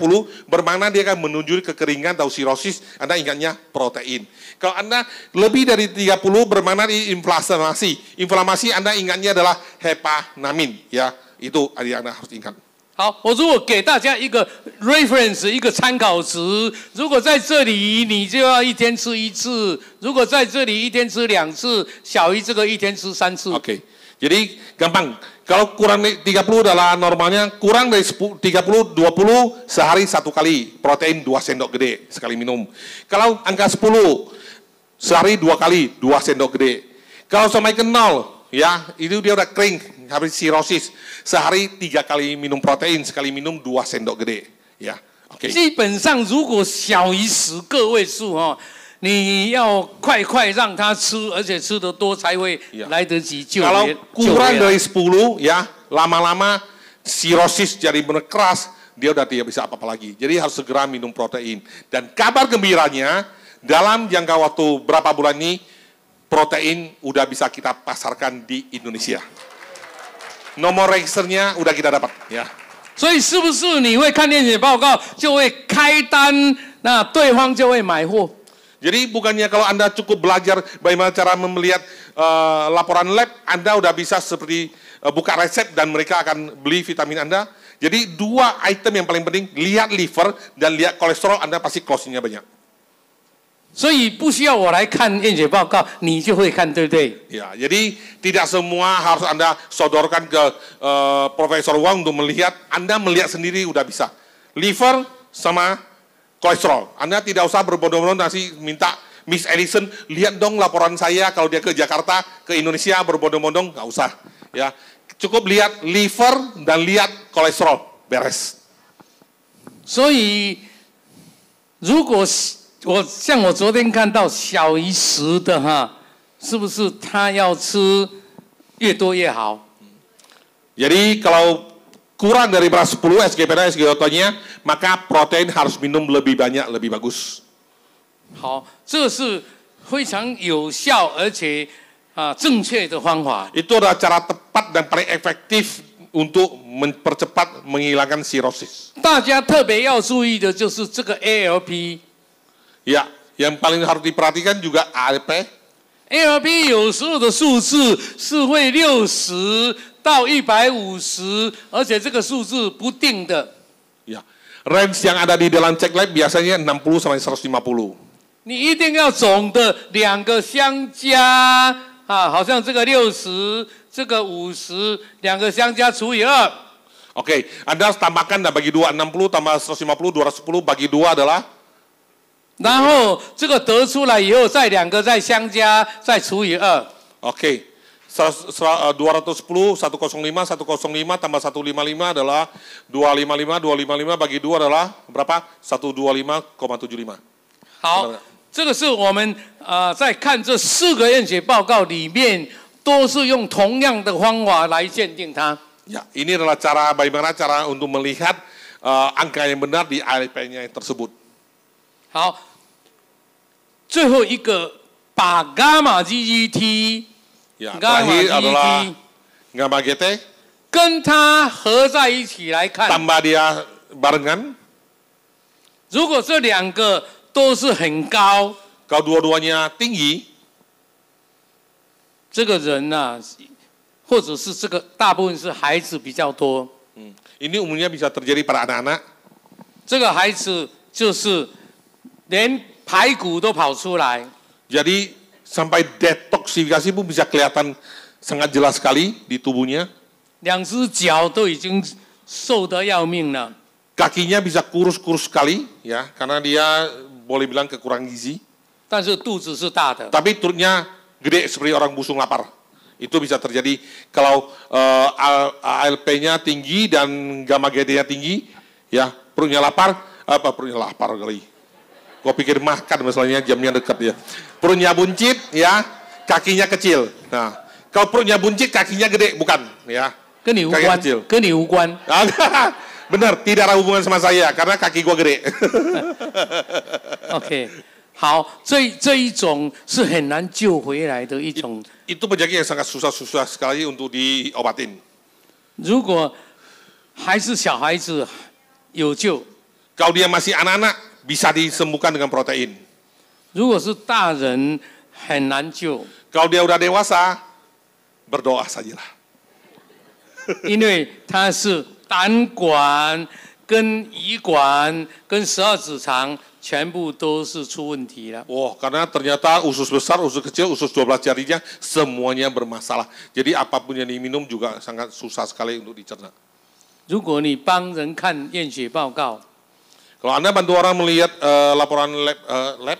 S1: bermakna dia akan menuju kekeringan atau sirosis, Anda ingatnya protein. Kalau Anda lebih dari 30 bermakna inflamasi. Inflamasi Anda ingatnya adalah hepanamin, ya. Itu yang Anda harus ingat.
S2: 好，我如果给大家一个 reference 一个参考值，如果在这里你就要一天吃1次，如果在这里一天吃2次，小于这个一天吃3次。
S1: Oke, jadi gampang. Kalau kurang dari 30 adalah normalnya, kurang dari 30, 20 sehari 1 kali. Protein 2 sendok gede sekali minum. Kalau angka 10, sehari 2 kali, 2 sendok gede. Kalau sampai ke 0, ya itu dia udah kering, habis sirosis. Sehari 3 kali minum protein, sekali minum 2 sendok gede. Ya, oke.
S2: 基本上如果小于10个位数哦，你要快让他吃，而且吃得多才会来得及救援。
S1: Kalau kurang dari 10 ya, lama-lama sirosis jadi benar keras, dia udah tidak bisa apa-apa lagi. Jadi harus segera minum protein. Dan kabar gembiranya, dalam jangka waktu berapa bulan ini, protein udah bisa kita pasarkan di Indonesia. Nomor registernya udah kita dapat, ya.
S2: 所以是不是你会看验血报告就会开单，那对方就会买货？
S1: Jadi bukannya kalau Anda cukup belajar bagaimana cara melihat laporan lab, Anda udah bisa seperti buka resep dan mereka akan beli vitamin Anda. Jadi 2 item yang paling penting, lihat liver dan lihat kolesterol, Anda pasti closing-nya banyak.
S2: 所以不需要我来看验血报告，你就会看，对不对？
S1: Ya, jadi tidak semua harus Anda sodorkan ke Profesor Wang untuk melihat. Anda melihat sendiri udah bisa. Liver sama kolesterol. Anda tidak usah berbondong-bondong nanti minta Miss Ellison, lihat dong laporan saya kalau dia ke Jakarta, ke Indonesia berbondong-bondong, nggak usah. Ya, cukup lihat liver dan lihat kolesterol, beres.
S2: 所以如果像我昨天看到小于10的哈，是不是他要吃越多越好？
S1: Jadi kalau kurang dari 10 SGPT SGOT-nya, maka protein harus minum lebih banyak, lebih bagus.
S2: 好，这是非常有效而且正确的方法。
S1: Itu adalah cara tepat dan paling efektif untuk mempercepat menghilangkan sirosis.
S2: 大家特别要注意的就是这个 ALP。
S1: Ya, yang paling harus diperhatikan juga ALP。ALP
S2: 有时候的数字是会60到150，而且这个数字不定的。
S1: Ya, range yang ada di dalam cek lab biasanya 60 sampai 150.
S2: 你一定要总的2个相加好像这个60，这个50，2个相加除以2。
S1: Oke, Anda harus tambahkan dan bagi 2, 60 tambah 150, 210 bagi 2 adalah.
S2: 然后这个得出来以后，再2个再相加，再除以2。
S1: Oke, 210, 105, 105 tambah 155 adalah 255, 255 bagi 2 adalah berapa? 125,75.
S2: 好，这个是我们在看这4个验血报告里面，都是用同样的方法来鉴定它。
S1: Ya, ini adalah bagaimana cara untuk melihat angka yang benar di ALP-nya tersebut.
S2: 好，最后一个把伽马 GGT，
S1: Ya, terakhir adalah gamma GT
S2: 跟它合在一起来看。
S1: tambah dia barengan.
S2: 如果这2个都是很高，
S1: kalau dua-duanya tinggi，
S2: 这个人呐、或者是这个大部分是孩子比较多。
S1: ini umumnya bisa terjadi pada anak-anak.
S2: 这个孩子就是连排骨都跑出来。
S1: Jadi sampai detoksifikasi pun bisa kelihatan sangat jelas sekali di tubuhnya.
S2: 2只脚都已经瘦得要命了。
S1: Kakinya bisa kurus-kurus sekali, ya, karena dia boleh bilang kekurangan gizi.
S2: 但是肚子是大的。
S1: Tapi perutnya gede seperti orang busung lapar. Itu bisa terjadi kalau ALP-nya tinggi dan gamma GT-nya tinggi, ya, perutnya lapar, perutnya lapar kali. Kau pikir makan misalnya jamnya dekat ya. Perutnya buncit, ya, kakinya kecil. Nah, kalau perutnya buncit, kakinya gede, bukan, ya.
S2: 跟你无关，跟你无关。
S1: Benar, tidak ada hubungan sama saya karena kaki gua gede.
S2: OK， 好，这一种是很难救回来的一种。
S1: Itu penyakit yang sangat susah sekali untuk diobatin.
S2: 如果还是小孩子有救。
S1: Kalau dia masih anak-anak, bisa disembuhkan dengan protein.
S2: 如果是大人，很难救，
S1: Kalau dia udah dewasa, berdoa sajalah.
S2: 因为它是胆管、跟胰管、跟12指肠全部都是出问题了。
S1: Oh, karena ternyata usus besar, usus kecil, usus 12 jarinya semuanya bermasalah. Jadi apapun yang diminum juga sangat susah sekali untuk dicerna.
S2: 如果你帮人看验血报告，
S1: Kalau Anda bantu orang melihat laporan lab,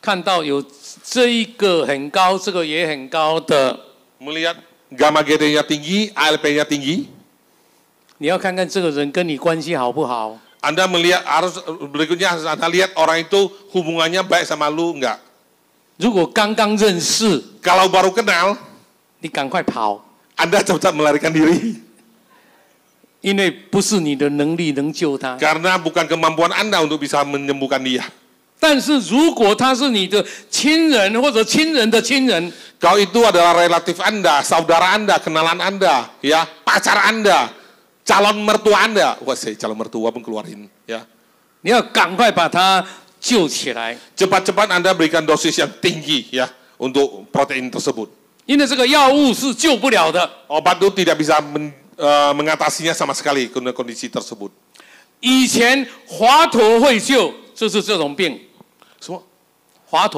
S2: 看到有这一个很高，这个也很高的，
S1: melihat gamma GT-nya tinggi, ALP-nya tinggi,
S2: 你要看看这个人跟你关系好不好。
S1: Anda melihat harus berikutnya harus Anda lihat orang itu hubungannya baik sama lu enggak.
S2: 如果刚刚认识，
S1: Kalau baru kenal,
S2: 你赶快跑，
S1: Anda cepat melarikan diri.
S2: 因为不是你的能力能救他。
S1: Karena bukan kemampuan Anda untuk bisa menyembuhkan dia.
S2: 但是如果他是你的亲人或者亲人的亲人，
S1: Kalau itu adalah relatif Anda, saudara Anda, kenalan Anda, ya, pacar Anda, calon mertua Anda. Wah, saya calon mertua pun keluarin, ya.
S2: 你要赶快把他救起来，
S1: Cepat-cepat Anda berikan dosis yang tinggi, ya, untuk protein tersebut.
S2: 因为这个药物是救不了的。
S1: Obat itu tidak bisa mengatasinya sama sekali kondisi tersebut.
S2: 以前华佗会救，就是这种病。
S1: Semua
S2: 华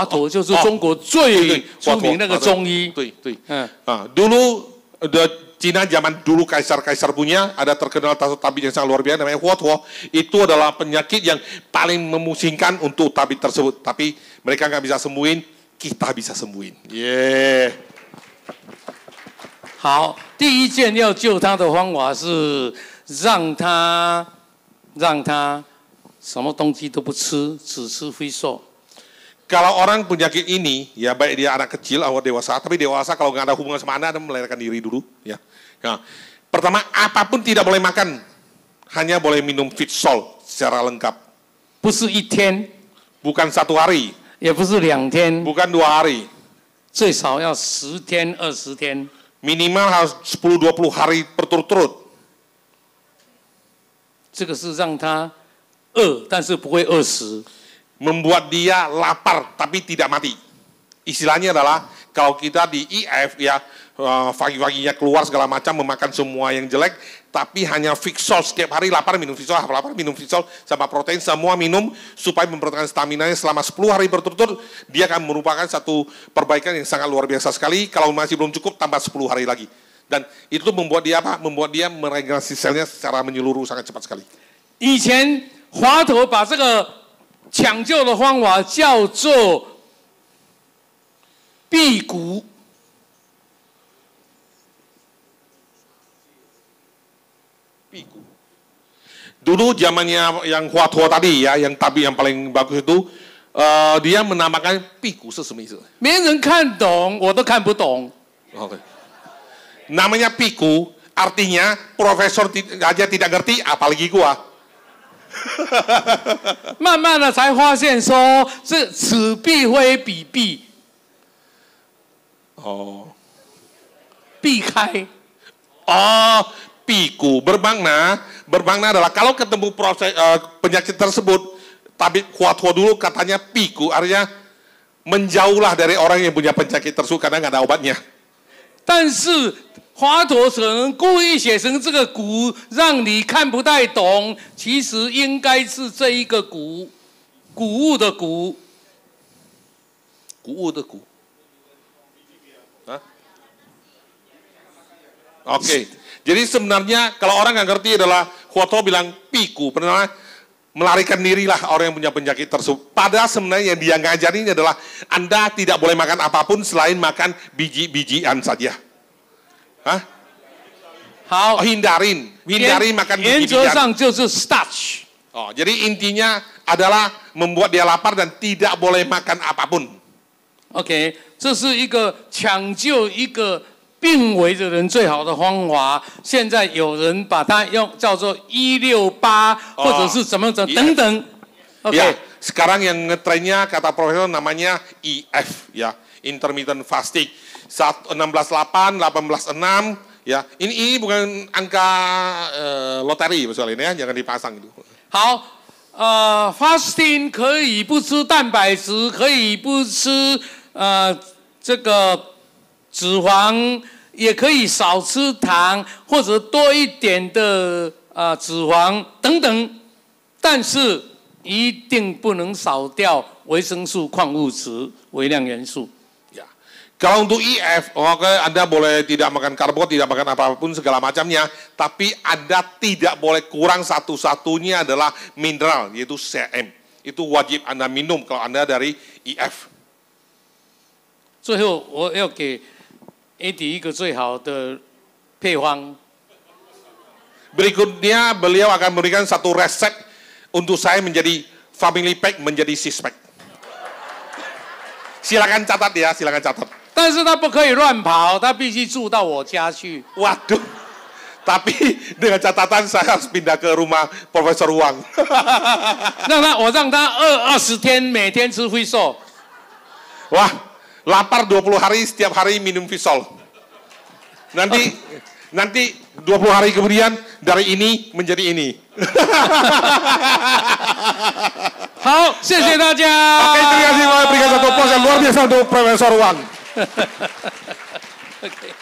S2: 佗就是中国最出名那个中医。
S1: 对。Dulu Cina zaman dulu kaisar-kaisar punya ada terkenal tabib yang sangat luar biasa namanya Huo. Itu adalah penyakit yang paling memusingkan untuk tabib tersebut. Tapi mereka nggak bisa sembuhin, kita bisa sembuhin. Yeah.
S2: 好，第一件要救他的方法是让他什么东西都不吃，只吃飞寿。
S1: Kalau orang penyakit ini, ya baik dia anak kecil atau dewasa, tapi dewasa kalau nggak ada hubungan sama Anda melarikan diri dulu. Ya. Nah, pertama, apapun tidak boleh makan, hanya boleh minum Fitsol secara lengkap.
S2: 不是一天，
S1: Bukan 1 hari,
S2: 也不是2天，
S1: bukan 2 hari.
S2: 最少要10天、20天。
S1: Minimal harus 10-20 hari berturut-turut.
S2: 这个是让他饿，但是不会饿死。
S1: Membuat dia lapar tapi tidak mati. Istilahnya adalah kalau kita di IF ya pagi-paginya keluar segala macam memakan semua yang jelek, tapi hanya Fitsol setiap hari lapar minum Fitsol, lapar minum Fitsol sama protein semua minum supaya mempertahankan stamina-nya selama 10 hari berturut-turut, dia akan merupakan satu perbaikan yang sangat luar biasa sekali. Kalau masih belum cukup tambah 10 hari lagi. Dan itu membuat dia apa? Membuat dia meregenerasi selnya secara menyeluruh sangat cepat sekali.
S2: 以前华佗把这个抢救的方法叫做辟谷。
S1: Dulu zamannya yang Huo tadi ya, yang tabib yang paling bagus itu, dia menamakan piku sesuatu.
S2: 没人看懂，我都看不懂。
S1: Okay. Namanya piku, artinya profesor aja tidak ngerti, apalagi gua.
S2: 慢慢的才发现说，这此必非彼必，
S1: Oh.
S2: 避开。
S1: Oh, piku bermakna adalah kalau ketemu proses penyakit tersebut, tabib Huo dulu katanya piku, artinya menjauhlah dari orang yang punya penyakit tersebut karena nggak ada obatnya.
S2: 但是华佗可能故意写成这个谷，让你看不太懂，其实应该是这一个谷，谷物的谷。
S1: 谷物的谷。Hah? Oke. Jadi sebenarnya kalau orang nggak ngerti adalah Huo bilang piku, pernah melarikan dirilah orang yang punya penyakit tersebut. Padahal sebenarnya yang dia ngajarin adalah Anda tidak boleh makan apapun selain makan biji-bijian saja. Hah?
S2: 好，
S1: Hindari makan
S2: 原则
S1: biji-bijian.
S2: 上就是 starch。
S1: Oh, jadi intinya adalah membuat dia lapar dan tidak boleh makan apapun.
S2: OK， 这是一个抢救一个病危的人最好的方法。现在有人把它用叫做168，或者是怎么等等。OK，
S1: Ya, sekarang yang ngetrennya kata profesor namanya IF ya, intermittent fasting. 16-8, 18-6 Ya, ini bukan angka loteri soal ini ya, jangan dipasang itu.
S2: 好，fasting 可以不吃蛋白质，可以不吃这个脂肪，也可以少吃糖或者多一点的脂肪等等，但是一定不能少掉维生素、矿物质、微量元素。
S1: Kalau untuk IF, oke, Anda boleh tidak makan karbo, tidak makan apapun segala macamnya, tapi Anda tidak boleh kurang satu-satunya adalah mineral, yaitu CM. Itu wajib Anda minum kalau Anda dari IF.
S2: 最后，我要给 Eddie 一个最好的配方。
S1: Berikutnya beliau akan memberikan satu resep untuk saya menjadi family pack, menjadi six pack. Silakan catat ya, silakan catat.
S2: 但是他不可以乱跑，他必须住到我家去。
S1: Waduh, tapi dengan catatan saya harus pindah ke rumah Profesor Wang.
S2: 我让他20天每天吃飞寿。
S1: Wah, lapar 20 hari setiap hari minum Visol. Nanti 20 hari kemudian dari ini menjadi ini.
S2: 好，谢谢大家。
S1: Oke, terima kasih banyak berikan satu pos yang luar biasa untuk Profesor Wang.
S2: Okay.